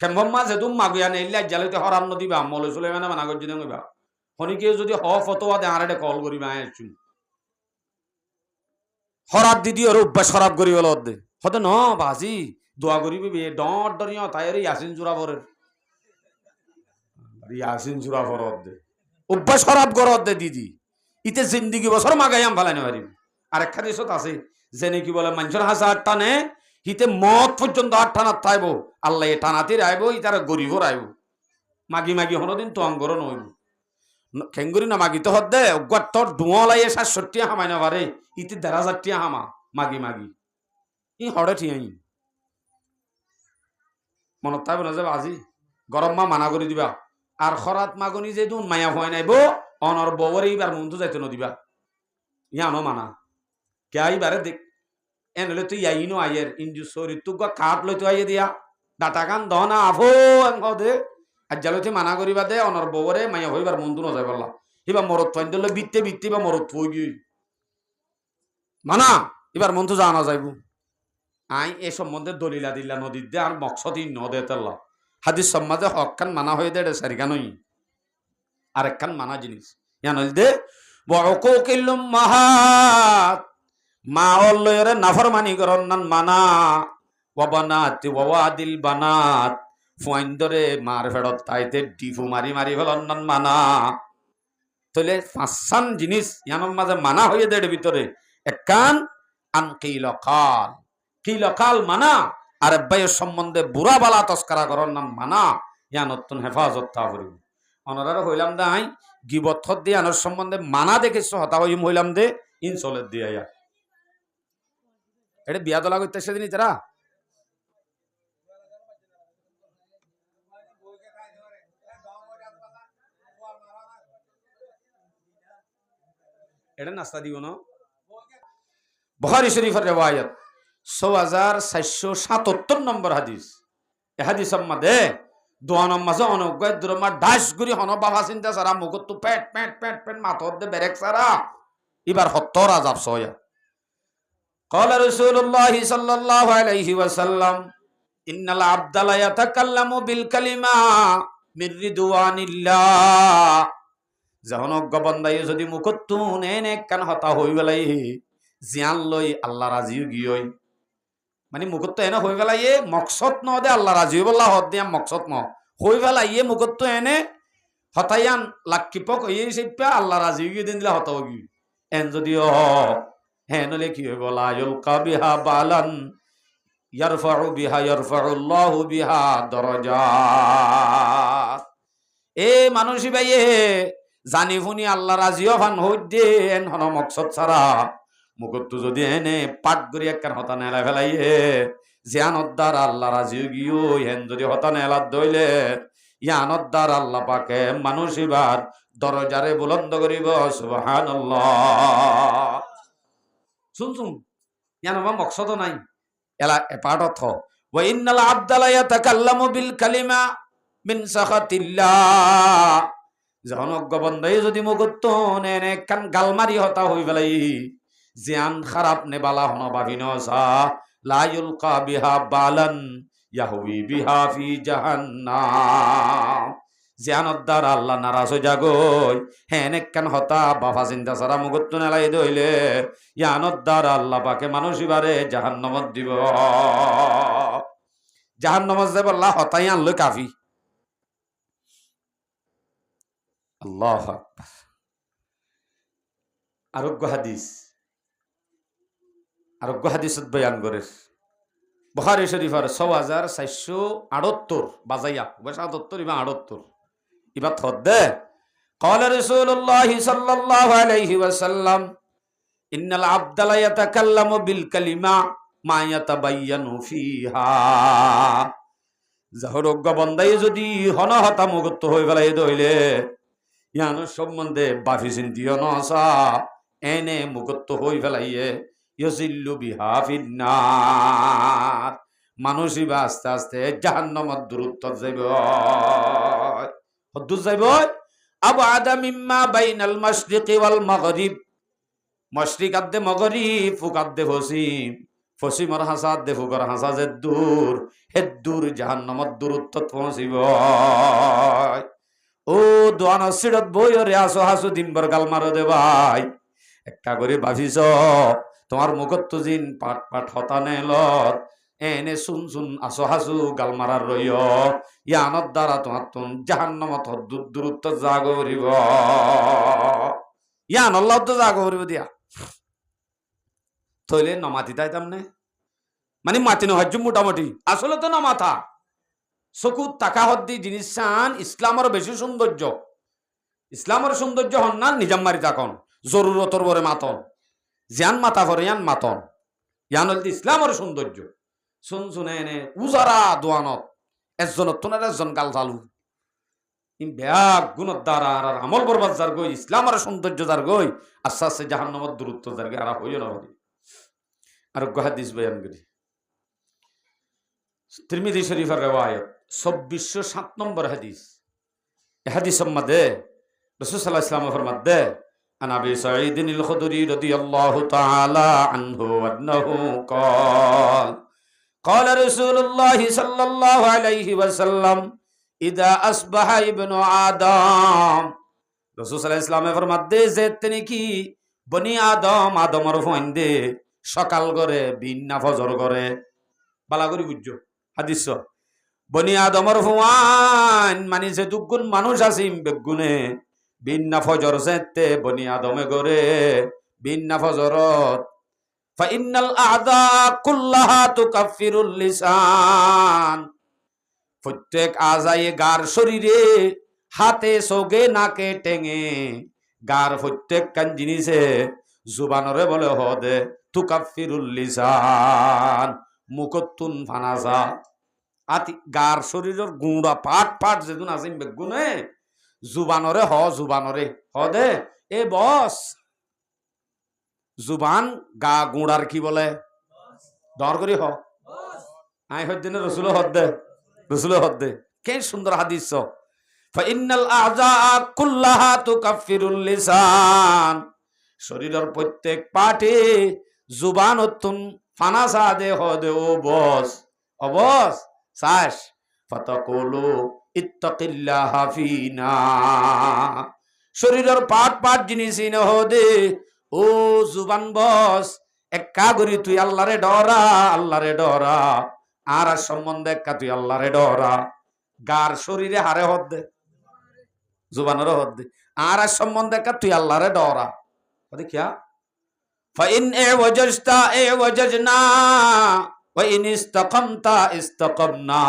কেম্বম মাছ হেতু মাগুয়া নেইলে জালিতে হরাম নদীবা মলে চলে মানে মানা করছি না শনিকে যদি হ ফতোয়া দে আর কল করিবা আইছু হরাত দিদি আর অভ্যাস খারাপ করি বল দে হতে ন বাজি দোয়া করিবি বে ডর ডরিয়া তাই ইয়াসিন জুরা ভরের ইয়াসিন জুরা ভরত দে অভ্যাস খারাপ করত দে দিদি ইতে জিন্দিগি বছর মাগাইয়াম ফালাইতে পারিব আর একটা দেশত আছে যেনে কি বলে মানুষের হাসা টানে হিতে মত পর্যন্ত আর টানাত থাইব আল্লাহ এ টানাতে রাইব ইতার গরিব রাইব মাগি মাগি হনদিন তো অঙ্গর নইব খেঙ্গুরি না মাগি তো হদ্দে তোর ডুঁয়ালাইয়ে ৬৭ হামাই না পারে ইতি ১,৫০০ হামা মাগি মাগি ই হড়ে ঠিয়াই মনত থাকবে না যাবে আজি গরম মা মানা করে দিবা আর খরাত মাগনি যে দুন মায়া হয় নাইব অনর বউরে এবার মন তো যাইতে নদিবা ইয়ানো মানা কে আইবারে দেখ এনলে তুই আইনো আইয়ের ইঞ্জু সরি তুক কাঠ লইতো আইয়ে দিয়া ডাটা গান দহনা আফো দে আর জালতে মানা করিবা দে অনর বউরে মায়া হইবার মন তো নজাই পারলা এবার মরত ফাইন দিলে বিত্তে বিত্তে বা মরত থই গিয়ে মানা এবার মন তো জানা যাইব আই এ সম্বন্ধে দলিলা দিল্লা নদীর দে আর মকসদি নদে তেল্লা হাদিস সম্মাদে হকান মানা হয়ে দে সারিকানই আর একখান মানা জিনিস ইয়ানল দে বকুকিল্লুম মাহাত মা অল্লয়রে নাফরমানি করন নান মানা ওয়াবানাত ওয়াদিল বানাত ফুয়াইন্দরে মার ফেরত তাইতে ডিফু মারি মারি ফেলন নান মানা তাহলে ৫ জিনিস ইয়ানোর মাঝে মানা হয়ে দেড় ভিতরে একখান আনকিলকাল কিলকাল মানা আর আব্বাইয়ের সম্বন্ধে বুড়া বালা তস্কারা করন নাম মানা ইয়ানতুন হেফাজত তা করিব অনরার হইলাম দে আই গিবত দিয়ে আনোর সম্বন্ধে মানা দেখেছ হতা হইম হইলাম দে ইনসলের দিয়ে আয়া এটা বিয়া তোলা করতে সেদিন তারা এটা নাস্তা দিব না বুখারী শরীফের রিওয়ায়াত ৬৪৭৭ নম্বর হাদিস এ হাদিস সম্মাদে দোয়ানম মাঝে অনজ্ঞ দুরমা ডাস গুরি হন বাবা চিন্তা সারা মুখত তো পেট পেট পেট পেট মাথর দে বেরেক সারা এবার হত্তর আজাব সয়া قال رسول الله صلى الله عليه وسلم ان العبد لا يتكلم بالكلمه من رضوان الله জহনজ্ঞ বান্দাই যদি মুখত নেনে কান হতা হই বেলাই জিয়ান লই আল্লাহ রাজি গিয়ই মানে মুখত এনে হই বেলাইয়ে মকসদ ন দে আল্লাহ রাজি বল্লা হদ দিয়া মকসদ ন হই বেলাইয়ে মুখত এনে হতাইয়ান লাক্কিপক হইয়ে সেপা আল্লাহ রাজি গিয়ে দিন দিলা হতাও গি এন যদি হ্যাঁ নলে কি হইব লা ইউলকা বিহা বালান ইয়ারফাউ বিহা ইয়ারফাউল্লাহু বিহা দারাজাত এ মানুষই ভাইয়ে জানি শুনি আল্লাহ রাজিও ফান হই দে এন হন মকসদ ছাড়া মুখত যদি এনে পাট করি একখান হতা নেলা ফেলাইয়ে জিয়ানত দ্বার আল্লাহ রাজি গিও হেন যদি হতা নেলাত দইলে ইয়ানত দ্বার আল্লাহ পাকে মানুষ এবার দরজারে বুলন্দ করিব সুবহানাল্লাহ শুন শুন ইয়ান আমার মকসদ নাই এলা এপাট অর্থ ওয়া ইন্নাল আবদা লা ইয়াতাকাল্লামু বিল কালিমা মিন সাখাতিল্লাহ জনজ্ঞ বান্দাই যদি মুখত নেনে একখান গালমারি হতা হই ফেলাই জিয়ান খারাপ নে বালা হন ভাবিন সা লা ইউলকা বিহা বালান ইয়াহবি বিহা ফি জাহান্নাম জিয়ানত দ্বার আল্লাহ নারাজ হই যাগই হেন একখান হতা বাবা চিন্তা সারা মুগত নেলাই দইলে ইয়ানত দ্বার আল্লাহ পাকে মানুষ ইবারে জাহান্নামত দিব জাহান্নামত যাব আল্লাহ হতাই আনলো কাফি আল্লাহু আকবার আরোগ্য হাদিসত বয়ান করে বুখারী শরীফের ৬৪৭৮ বাজাইয়া ৭৭ ইবা ৭৮ ইবা থদ্দে قال رسول الله صلى الله عليه وسلم ان العبد لا يتكلم بالكلمه ما يتبين فيها জাহরজ্ঞ বান্দাই যদি হনহতা মুগত হই ফেলাই দইলে ইয়ানো সম্বন্ধে বাফি চিন্তিও নসা এনে মুগত হই ফেলাইয়ে ইয়জিল্লু বিহা ফিন্নার মানুষই বা আস্তে আস্তে জাহান্নামত দূরত্ব যাইব হদ্দুর যাইব আবু আদা মিম্মা বাইনাল মাশরিকি ওয়াল মাগরিব মশরিক আদ্দে মগরি ফুক আদ্দে ফসিম ফসিমর হাসা আদ্দে ফুকর হাসা যে দূর হে দূর জাহান্নামত দূরত্ব পৌঁছিব ও দোয়ান সিডত বই রে আসো হাসু দিনভর গাল মারো দে ভাই একটা করে ভাবিস তোমার মুখত জিন পাট পাট হতা নেলত এনে শুন শুন আসো হাসু গাল মারার রইয় ইয়ানত দ্বারা তোমার তুন জাহান্নামত দূরত্ব জাগ করিব ইয়ান আল্লাহ তো জাগ করিব দিয়া থইলে নমাতি তাই তামনে মানে মাতি নহ্য মোটামুটি আসলে তো নমাথা চকুত তাকা হদ্দি জিনিস চান ইসলামের বেশি সৌন্দর্য ইসলামের সৌন্দর্য হন না নিজাম মারি তাকন জরুরতর বরে মাতন জিয়ান মাতা করে ইয়ান মাতন ইয়ান হল ইসলামের সৌন্দর্য শুন শুনে এনে উজারা দোয়ানত একজনত তোনার একজন গাল চালু ব্যাগ গুণত দ্বারা আর আমল বরবাদ যার গই ইসলামের সৌন্দর্য যার গই আস্তে আস্তে জাহান্নামত দূরত্ব যার গই আর হইও না ভাবি আর হাদিস বয়ান করি তিরমিজি শরীফের রিওয়ায়াত 2607 নম্বর হাদিস এই হাদিসের মধ্যে রাসূল সাল্লাল্লাহু আলাইহি ওয়াসাল্লাম ফরমাতে আন আবি সাঈদ আল খুদরি রাদিয়াল্লাহু তাআলা আনহু আন্নাহু قال قال رسول الله صلى الله عليه وسلم اذا اصبح ابن آدم রাসূল সাল্লাল্লাহু আলাইহি ওয়াসাল্লাম ফরমাতে যে তিনি কি বনি আদমের ফন্দে সকাল করে বিনা ফজর করে বালা করি বুঝছো হাদিস বনি আদমের ফুয়ান মানে যে দুগুণ মানুষ আসিম বেগুনে বিনা ফজর যেতে বনি আদমে করে বিনা ফজরত ফাইনাল আদা কুল্লাহা তুকাফিরুল লিসান প্রত্যেক আজায়ে গার শরীরে হাতে সোগে নাকে টেঙে গার প্রত্যেক কান জিনিসে জুবানরে বলে হদে তুকাফিরুল লিসান মুকতুন ফানাজা আতি গার শরীরের গুঁড়া পাট পাট যেদিন আসিম বেগুনে জুবানরে জুবানরে দে এ বস জুবান গা গুঁড়ার কি বলে দর করি আই হদ্দিন রসুল হদ্দে কে সুন্দর হাদিস ফাইনাল আযা কুল্লাহা তুকাফিরুল লিসান শরীরের প্রত্যেক পাটে জুবান অতুন ফানাসা দে হদে ও বস অবস সাস ফাতাকুলু ইত্তাকিল্লাহা ফিনা শরীরের পাট পাট জিনিস ইনে হদে ও জুবান বস একা করি তুই আল্লাহরে ডরা আর সম্বন্ধে একা তুই আল্লাহরে ডরা গার শরীরে হারে হদে জুবানের হদে আর সম্বন্ধে একা তুই আল্লাহরে ডরা দেখিয়া ফাইন এ ওয়াজস্তা এ ওয়াজনা ওয়া ইন ইসতাকামতা ইসতাকামনা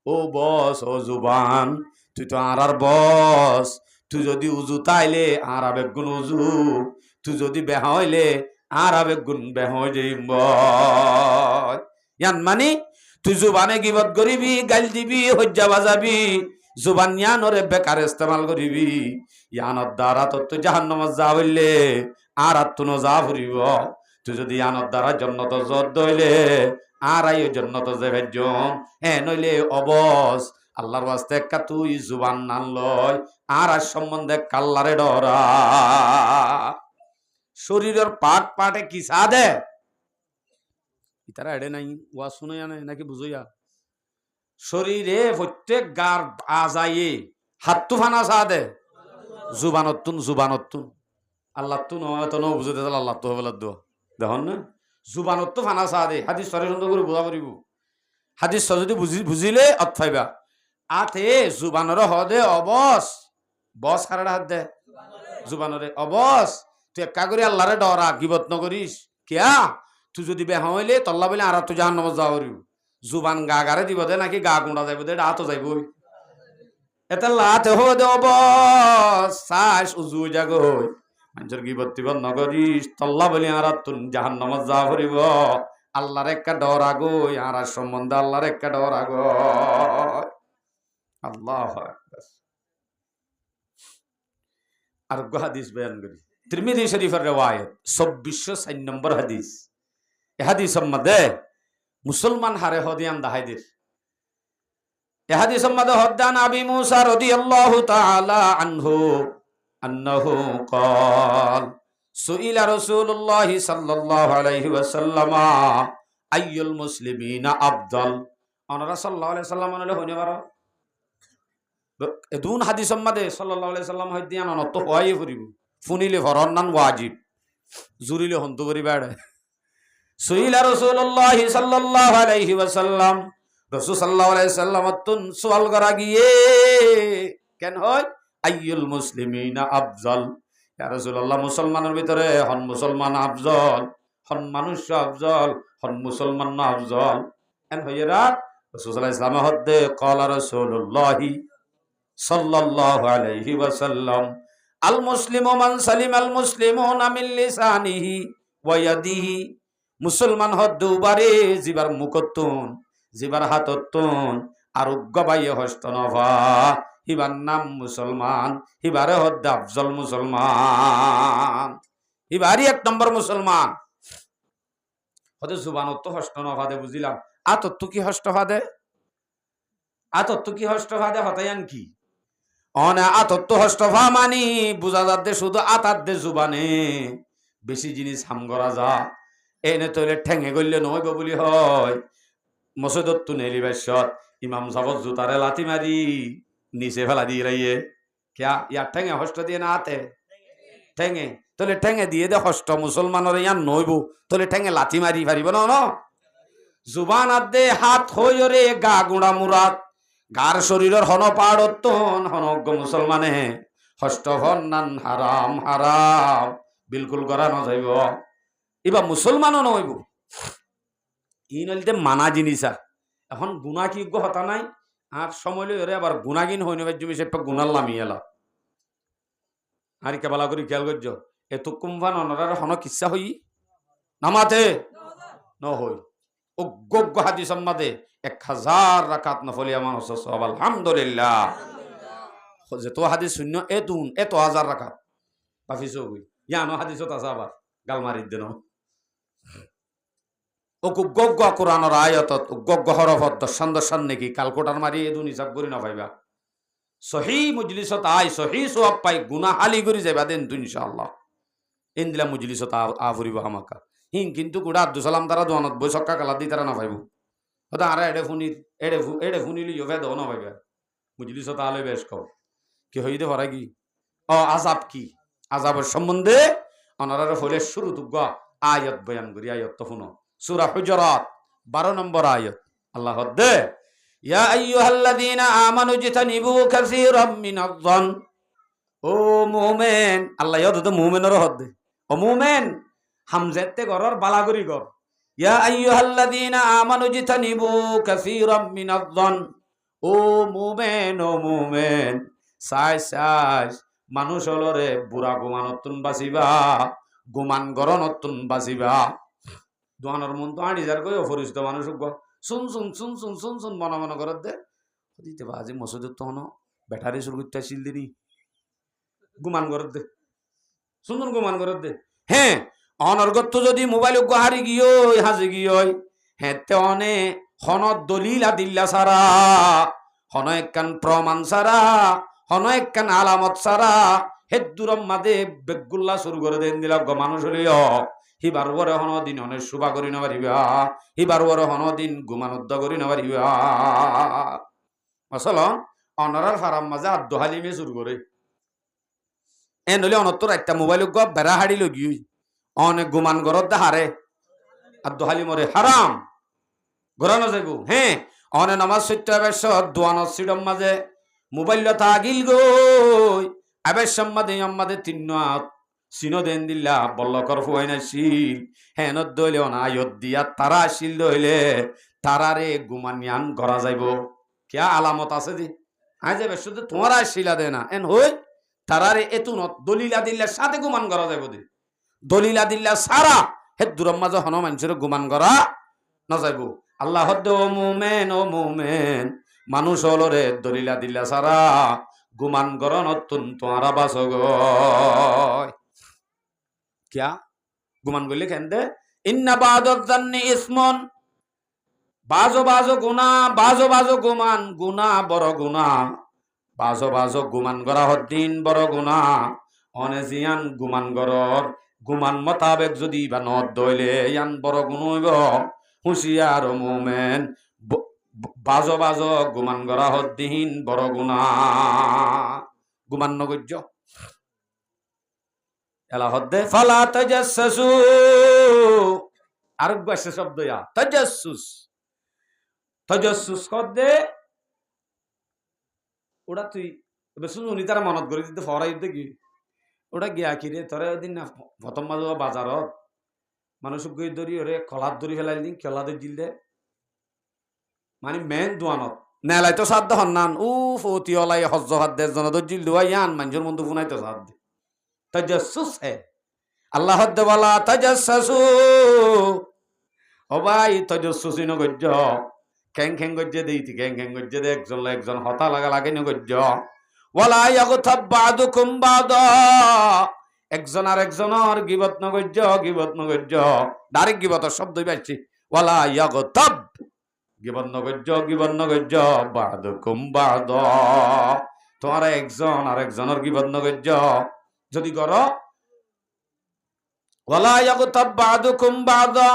ও বস ও জুবান তুই তো আর বস তুই যদি উজু তাইলে আর আবেগুন উজু তুই যদি বেহা হইলে আর আবেগুন বেহ যাইব ইয়ান মানে তুই জুবানে গিবত করিবি গাল দিবি হজ্জা বাজাবি জুবান ইয়ানরে বেকার ইস্তেমাল করিবি ইয়ানত দ্বারা তো জাহান্নামত যা হইলে আর তুনো যা ফুরিব তুই যদি ইয়ানত দ্বারা জন্নত জত দইলে আর আই জন্নত যে ভেজ নইলে অবস আল্লাহর ওয়াস্তে একা তুই জুবান নান লয় আর সম্বন্ধে কাল্লারে ডরা শরীরের পাট পাটে কি সাদে ইতারা এড়ে নাই ওয়া শুনে আনে নাকি বুঝইয়া শরীরে প্রত্যেক গার আজায়ে হাত্তু ফানা সাদে জুবানতুন আল্লাহ তু নয় বুঝতে আল্লাহ তো বলে দো দেখুন না জুবানত ফানা সাদে হাদিস সরে সুন্দর করে বোঝা পারিব হাদিস যদি বুঝিলে অথাইবা আতে জুবানর হদে অবস বস কারে হাত দে জুবানরে অবস তুই একা করে আল্লাহরে ডরা গিবত নকরিস কিয়া তুই যদি বেহা হইলে তল্লা বলে আর তুই জাহান্নামত যাওয়া পারিব জুবান গা গারে দিব দে নাকি গা গুঁড়া যাইব দে হাতও যাইব এটা লাতে হদে অবস চাস উজু জাগই মানুষের গিবত টিবত নকরিস তল্লা বলে আর তুই জাহান্নামত যাওয়া পারিব আল্লাহর একটা ডর আগই আর সম্বন্ধে আল্লাহর একটা ডর আগই আল্লাহ আর হাদিস বয়ান করি তিরমিজি শরীফের রিওয়ায়াত 2604 নম্বর হাদিস এই হাদিসের মধ্যে মুসলমান হারে হদিয়ান দাহাইদের এই হাদিসের মধ্যে হদ্দান আবি মুসা রাদিয়াল্লাহু তাআলা আনহু আন্নাহু قال সুইলা রাসূলুল্লাহ সাল্লাল্লাহু আলাইহি ওয়াসাল্লাম আইয়ুল মুসলিমিনা আফদল। অনরা সাল্লাল্লাহু আলাইহি সাল্লাম হলে হইনে পারো দুন হাদিস সম্মাদে সাল্লাল্লাহু আলাইহি সাল্লাম হইদিয়ান অনত হওয়াই ফুরিব ফুনিলে ফরন নান ওয়াজিব জুরিলে হন্তু করি বেড়ে। সুইলা রাসূলুল্লাহ সাল্লাল্লাহু আলাইহি ওয়াসাল্লাম রাসূল সাল্লাল্লাহু আলাইহি সাল্লাম তুন সওয়াল করা গিয়ে কেন হয় আইয়ুল মুসলিমিনা আফজল, ইয়া রাসূলুল্লাহ মুসলমানের ভিতরে হন মুসলমান আফজল, হন মানুষ আফজল, হন মুসলমান না আফজল এন হইরা রাসূল সাল্লাল্লাহু আলাইহি ওয়াসাল্লাম হদ্দে ক্বালা রাসূলুল্লাহ সাল্লাল্লাহু আলাইহি ওয়াসাল্লাম আল মুসলিমু মান সালিম আল মুসলিমুনা মিন লিসানিহি ওয়া ইয়াদিহি। মুসলমান হদ্দে উবারে জিবার মুখতুন জিবার হাততুন আরোগ্য বাইয়ে হস্ত নভা হিবার নাম মুসলমান, হিবারে হদ্দে আফজল মুসলমান, হিবারই এক নম্বর মুসলমান। হদে জুবানত হস্ত নভা দে বুঝিলাম আতত্ব কি হস্ত ফাদে, আতত্ব কি হস্ত ফাদে হতায়ান কি অনে আতত্ব হস্তফা মানি বুঝা যাতে শুধু আতার দে জুবানে বেশি জিনিস হাম করা যা এনে তৈলে ঠেঙে গড়লে নহইব বলি হয়। মসজিদত নেলি বাস্যত ইমাম সাবত জুতারে লাথি মারি নিচে ফেলা দিয়ে রাইয়ে কিয়া ইয়ার ঠেঙে হস্ত দিয়ে না আতে ঠেঙে তলে ঠেঙে দিয়ে দে হস্ত মুসলমানের ইয়ান নইব তলে ঠেঙে লাথি মারি পারিব ন জুবান আদে হাত হইরে গা গুড়া মুরাত গার শরীরের হন পাড়তন হনজ্ঞ মুসলমানে হস্ত নান হারাম হারাম বিলকুল করা নযাইব এবার মুসলমানও নইব ই নইতে মানা জিনিস আর এখন গুণা কি হতা নাই আর সময় লই আবার গুণাগিন হই নবে জমি সে গুণাল নামি এলা আর কেবলা করি খেয়াল করছ এত কুম্ভান অনরার হন কিচ্ছা হই নামাতে ন হই অজ্ঞ হাদিস সম্মাদে 1000 রাকাত নফলি আমার সব আলহামদুলিল্লাহ যে তো হাদিস শূন্য এতুন এত 1000 রাকাত বাফিস হই ইয়ানো হাদিসত আছে আবার গাল মারি দেন ও অজ্ঞ কোরআনের আয়াতত অজ্ঞ হরফত দর্শন দর্শন নাকি কালকোটার মারি এদুন হিসাব করি না পাইবা সহি মজলিসত আই সহি সওয়াব পাই গুনাহ হালি করি যাইবা দেন তো ইনশাআল্লাহ ইনদিলা মজলিসত আফরিব আমাকা হিং কিন্তু গুড়া আব্দুল সালাম তারা দোয়ানত বই সক্কা কালা দি তারা না পাইব হয়তো আরে এড়ে ফুনিলি ইয়ে দো না পাইবা মজলিসত আলে বেশ কও কি হইতে পারে কি আযাব কি আযাবের সম্বন্ধে অনারারে হইলে শুরু তুগ আয়াত বয়ান করি আয়াত তো শুনো সূরা হুজুরাত 12 নম্বর আয়াত আল্লাহ হদ্দে ইয়া আইয়ুহাল্লাযীনা আমানু জিতানিবু কাসীরাম মিনায-যন। ও মুমিন আল্লাহ ইয়দ মুমিনের হদ্দে ও মুমিন হামজাতে গরর বালাগরি গর ইয়া আইয়ুহাল্লাযীনা আমানু জিতানিবু কাসীরাম মিনায-যন। ও মুমিন সাই মানুষ হলরে বুড়া গুমানতুন বাঁচিবা গুমান গরনতুন বাঁচিবা দোয়ানোর মন তো আড়ি যার কই অপরিচিত মানুষ শুন শুন শুন শুন শুন শুন মনে মনে করত দে দিতে বা আজি মসজিদত তো হনো ব্যাটারি শুরু করতে আসিল দিনি গুমান করত দে সুন্দর গুমান করত দে হ্যাঁ অনর্গত যদি মোবাইল হারি গিয়ে হাজি গিয়ে হ্যাঁ তে অনে হন দলিল আদিল্লা সারা হন একখান প্রমাণ সারা হন একখান আলামত সারা হেদুরম মাদে বেগুল্লা শুরু করে দেন দিলা মানুষ হলিও হিবার ওরে হন দিন অনেক শুভা করি না পারিবা হিবার ওরে হন দিন গুমানুদ্ধ করি না পারিবা আসল অনরার ফারাম মাঝে আদ্য হালিমে শুরু করে এ নলে অনত্তর একটা মোবাইল বেড়া হাড়ি লগি অনেক গুমান গরত দে হারে আদ্য হালিমরে হারাম ঘোরানো যাইব হ্যাঁ অনে নামাজ সত্য আবেশ দোয়ানো সিডম মাঝে মোবাইল থাকিল গই আবেশ মাদে তিন্নাত সিনো দেন দিল্লা বল্লকর ফুয়াই নাছিল হেন দইলে অনায়ত দিয়া তারা আসিল দইলে তারারে গুমানিয়ান করা যাইব কিয়া আলামত আছে দি আই যাবে শুধু তোমার আসিলা দে না এন হই তারারে এতুনত দলিলা দিল্লার সাথে গুমান করা যাইব দি দলিলা দিল্লা সারা হে দূরম মাঝে হন মানুষের গুমান করা না যাইব আল্লাহ ও মুমেন মানুষ হলরে দলিলা দিল্লা সারা গুমান করা নতুন তোমারা বাসগ क्या गुमान गले केन दे इन्ना बादुज़्ज़न्नि इस्मुन बाजो गुना गुमान गुना बड़ गुना बाजो गुमान गरा हद्दीन बड़ गुना अनेजियान गुमान गरर গুমান মোতাবেক যদি বা নদ দইলে ইয়ান বড় গুণ হইব হুঁশিয়ার মোমেন বাজো বাজো গুমান গড়া হদ্দিহীন বড় গুণা গুমান নগর্য এলা হদ্দে ফালা তাজাসসু আরেক বাসে শব্দ ইয়া তাজাসসুস হদ্দে ওটা তুই বেশুন উনি তারা মনত করে দিতে ফরাই দেখি ওটা গিয়া কিরে তোরে দিন না প্রথম মাঝে বাজারত মানুষ গই ধরি ওরে কলার ধরি ফেলাই দিন খেলা ধরি দিল দে মানে মেন দোয়ানত নেলাই তো সাধ্য হন্নান উ ফতি ওলাই হজ্জ হাত দে জন ধর জিল দুয়া ইয়ান মানুষের মধ্যে ফুনাই তো সাধ্য তাজাসসুস হে আল্লাহ হদ্দে বলা তাজাসসু ও ভাই তাজাসসুসি নগজ্জ খ্যাং খ্যাং গজ্জে দেইতি খ্যাং খ্যাং গজ্জে দে একজন হতা লাগা লাগে নগজ্জ ওয়ালা ইয়াগতাব বাদুকুম বাদা একজন আর একজনের গিবত নগজ্জ ডাইরেক্ট গিবতের শব্দই পাচ্ছি ওয়ালা ইয়াগতাব গিবত নগজ্জ বাদুকুম বাদা তোমার একজন আর একজনের গিবত নগজ্জ যদি করো ওয়ালা ইয়াগতাব বাদুকুম বাদা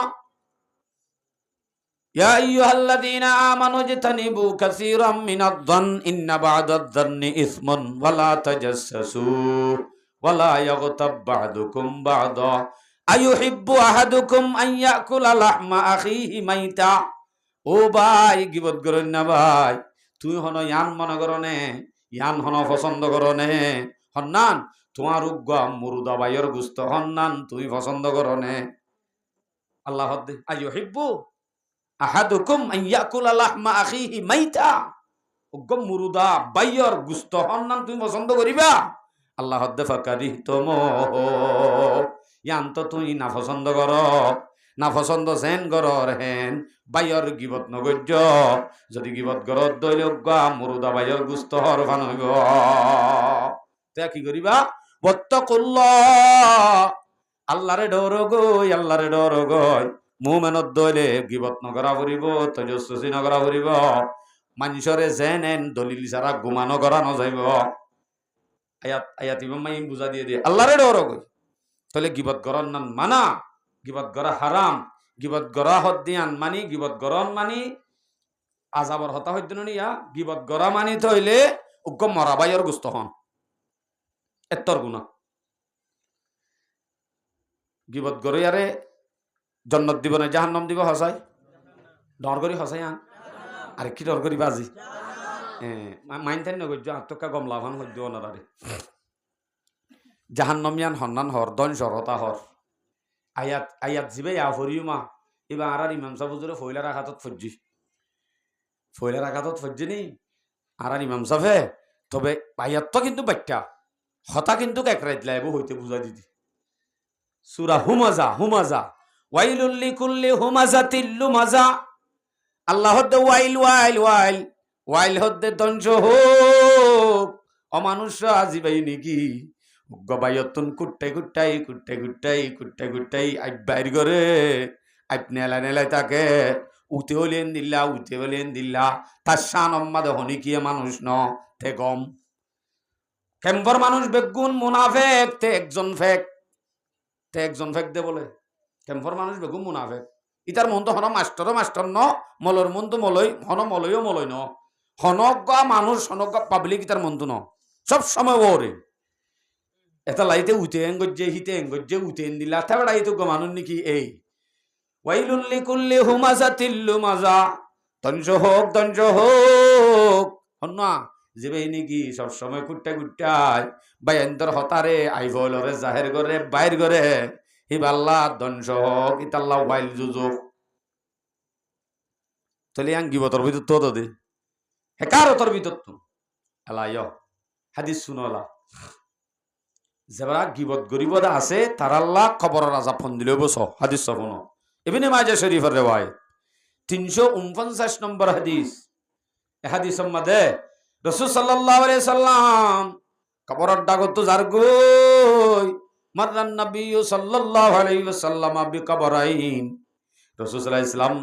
ইয়া আইয়ুহাল্লাযীনা আমানু ইজতানিবু কাসীরাম মিনায-যন্ন ইন্না বা'দায-যন্নি ইসমুন ওয়ালা তাজাসসু ওয়ালা ইয়াগতাব বা'দুকুম বা'দা আইয়ুহিব্বু আহাদুকুম আন ইয়াকুলা লাহমা আখিহি মাইতা ও ভাই গিবত করেন না ভাই তুই হন ইয়ান মনে করনে ইয়ান হন পছন্দ করনে হন্নান তোমার উগ্গা মুরুদা বাইয়ের গুস্ত হন্নান তুই পছন্দ করনে আল্লাহ হদ্দে আইয়ুহিব্বু আহাদুকুম আন ইয়াকুলা লাহমা আখিহি মাইতা উগ্গা মুরুদা বাইয়ের গুস্ত হন্নান তুই পছন্দ করিবা আল্লাহ হদ্দে ফাকারিহতুম ইয়ান তো তুই না পছন্দ কর না পছন্দ সেন গরর হেন বাইয়ের গিবত নগজ্য যদি গিবত গরত দইলে উগ্গা মুরুদা বাইয়ের গুস্ত হর ফান হইব তে কি করিবা ওয়াত্তাকুল্লাহ আল্লাহরে ডর গই মুমেনত দইলে গিবত নগরা করিব তাজাসসুসি নগরা করিব মানুষরে জেনেন দলিল ছাড়া গুমানো করা নযাইব আয়াত ইমাম মাইম বুঝা দিয়ে আল্লাহরে ডর গই তাহলে গিবত গরন নান মানা গিবত গরা হারাম গিবত গরা হদ্দিয়ান মানি গিবত গরন মানি আযাবর হতা হইদন নিয়া গিবত গরা মানি থইলে উগ্গ মরাবাইয়ের গুস্ত হন এত্তর গুনাহ গিবত গরে আরে জন্নত দিব না জাহান্নাম দিব হসাই ডর করি হসাই আন আরে কি ডর করি বাজি মাইন থাই নগজ্য আত্মকা গম লাভান হইদ অনারে জাহান্নামিয়ান হন্নান হর দন সরতা হর আয়াত জিবে ইয়া ফরিউমা এবার আর ইমাম সাহেব হুজুরে ফয়লা রাখাতত ফজ্জি নি আর ইমাম সাহেব তবে আয়াত তো কিন্তু বাচ্চা হতা কিন্তু একরাইত লাইব হইতে বুঝা দিদি সূরা হুমাজা ওয়াইলুল লিকুল্লি হুমাজাতিল লুমাজা আল্লাহ হদ্দে ওয়াইল হদ্দে দঞ্জ হোক অমানুষরা আজিবাই নাকি গবায়তন কুট্টাই আই বাইর করে আইপ নেলাই তাকে উঠে হলেন দিল্লা তার শান অম্মাদে হনি কি মানুষ ন তে গম কেম্বর মানুষ বেগুন মুনাফেক তে একজন ফেক দে বলে কেম্বর মানুষ বেগুন মুনাফেক ইতার মন তো হন মাস্টার ন মলর মন তো মলই হন মলয়ও মলয় ন হনগা মানুষ হনগা পাবলিক ইতার মন তো ন সব সময় ওরে এটা লাইতে উঠে এঙ্গজ্জে হিতে এঙ্গজ্জে উঠে দিলা তারপরে এই তো মানুষ নাকি এই ওয়াইলুল লিকুল্লি হুমাজাতিল লুমাজা দঞ্জ হোক হন্না যে বাহিনী কি সবসময় কুট্টাই বাইন্দর হতারে আইভলরে জাহের করে বাইর করে হিবাল্লা দঞ্জ হোক ইতাল্লা ওয়াইল জুজুক তাহলে আঙ্গিবতর ভিতর তো দে হেকারতর ভিতর তো আলাইয় হাদিস শুনলা যারা গিবত গরিবত আছে তার আল্লাহ খবরের আযাব ফোন দিলে বস হাদিস শুনো ইবনে মাজাহ শরীফের রিওয়ায়াত 349 নম্বর হাদিস এই হাদিসের মধ্যে রাসূল সাল্লাল্লাহু আলাইহি সাল্লাম খবরের ডাকত যার গই মাররান নবী সাল্লাল্লাহু আলাইহি ওয়াসাল্লাম বিকবরাইন রাসূল সাল্লাল্লাহু আলাইহি সাল্লাম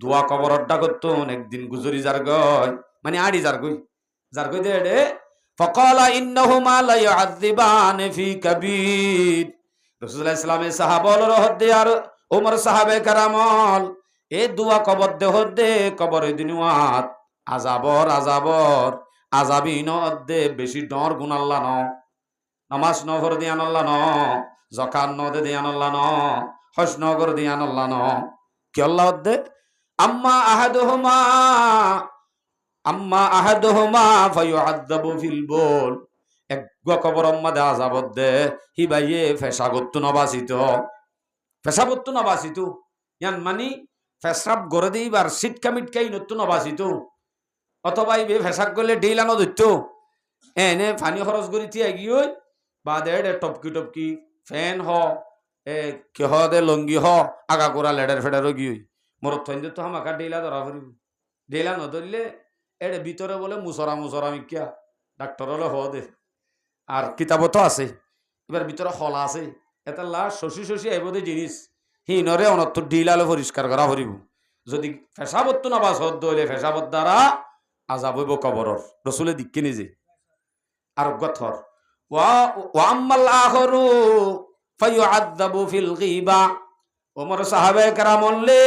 দোয়া খবরের ডাকত একদিন গুজরি যার গই মানে আড়ি যার গই দে فقال انهما لا يعذبان في كبير রাসূলুল্লাহ ইসলামের সাহাবল হদ্দে আর ওমর সাহাবে কারামল এ দুয়া কবর দে হদ্দে কবরে দিনুয়াত আজাবর আজাবিন অদ্দে বেশি ডর গুনাল্লা ন নামাজ নভর দিয়ান আল্লাহ ন জকাত ন দে দিয়ান আল্লাহ ন হজ নগর দিয়ান আল্লাহ ন কি আল্লাহ অদ্দে আম্মা আহাদুহুমা ফায়ুআযাবু ফিল বুল এক কবর মধ্যে আযাবত দে হি বাইয়ে ফেসাগত নবাসিত ইয়ান মানি ফেসাব গরে দিবার সিটকামিটকাই নতুন নবাসিত অথবা ইবে ফেসাক গলে ডেইলানো দইত এনে পানি খরচ করি থিয়া গিয়ে বা দে টপকি ফ্যান হ এ কেহ দে লঙ্গি হ আগা কোরা লেডার ফেডারও গিয়ে মোর থইন তো হামাকা ডেইলা ধরা ফুরিব ডেইলা নধরলে এর ভিতরে বলে মুসরা মিকিয়া ডাক্তার হলে হ দে আর কিতাবতো আছে এবার ভিতরে হলা আছে এটা লাশ শশী আইব দে জিনিস হিনরে অনত্ত ডিলালে পরিষ্কার করা ফুরিব যদি ফেসাবত্তু নাবাস হদ হইলে ফেসাবত দ্বারা আজাব হইব কবরর রসুলে দিককে নিজে আর গথর ওয়া আম্মাল আখরু ফায়ুআযাবু ফিল গীবা ওমর সাহাবে কেরামলে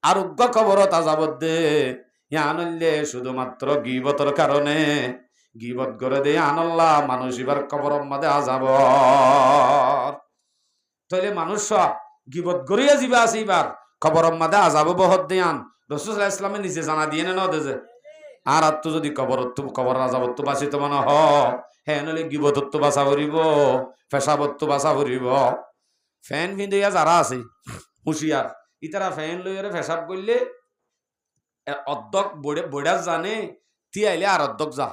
আরোগ্য কবরত আজাবত দে ইয়ানলে শুধুমাত্র গীবতর কারণে গীবত করে দে আনাল্লাহ মানুষ এবার কবর মধ্যে আজাব তাইলে মানুষ গীবত করিয়া যাবা আছে এবার কবর মধ্যে আজাব বহত দেয়ান রাসূল সাল্লাল্লাহু আলাইহি ওয়াসাল্লামে নিজে জানা দিয়ে না দে আর আত্ম যদি কবর আজাবত বাঁচিত মানে হ হ্যাঁ নলে গীবতত্ব বাঁচা করিব ফেসাবত্ব বাঁচা করিব ফ্যান পিন্ধিয়া যারা আছে হুঁশিয়ার ইতারা ফ্যান লইয়ারে ফেসাব করলে অর্ধক বইডা জানে তি আইলে আর অর্ধক যা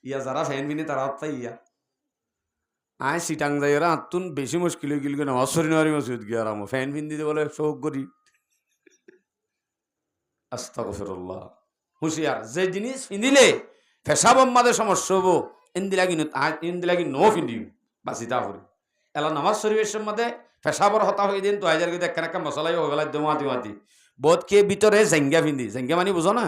ইয়া যারা ফ্যান পিনে তারা ইয়া আয় সিটাং যাই ওরা আত্মুন বেশি মুশকিল হয়ে গেল না অসরি নেওয়ারি মসজিদ গিয়ে আর ফ্যান পিন দিতে বলে শোক করি আস্তাগফিরুল্লাহ হুঁশিয়ার যে জিনিস পিন্দিলে ফেসাব মাদের সমস্যা হবো ইন্দিলাগি নো পিন্দি বাসিতা করি এলা নামাজ শরীফের মধ্যে ফেসাবর হতা হয়ে দিন তো হাজার কিন্তু একটা মশলাই হয়ে গেল মাতি বোধ কে ভিতরে জেঙ্গা পিন্দি জেঙ্গা মানি বুঝো না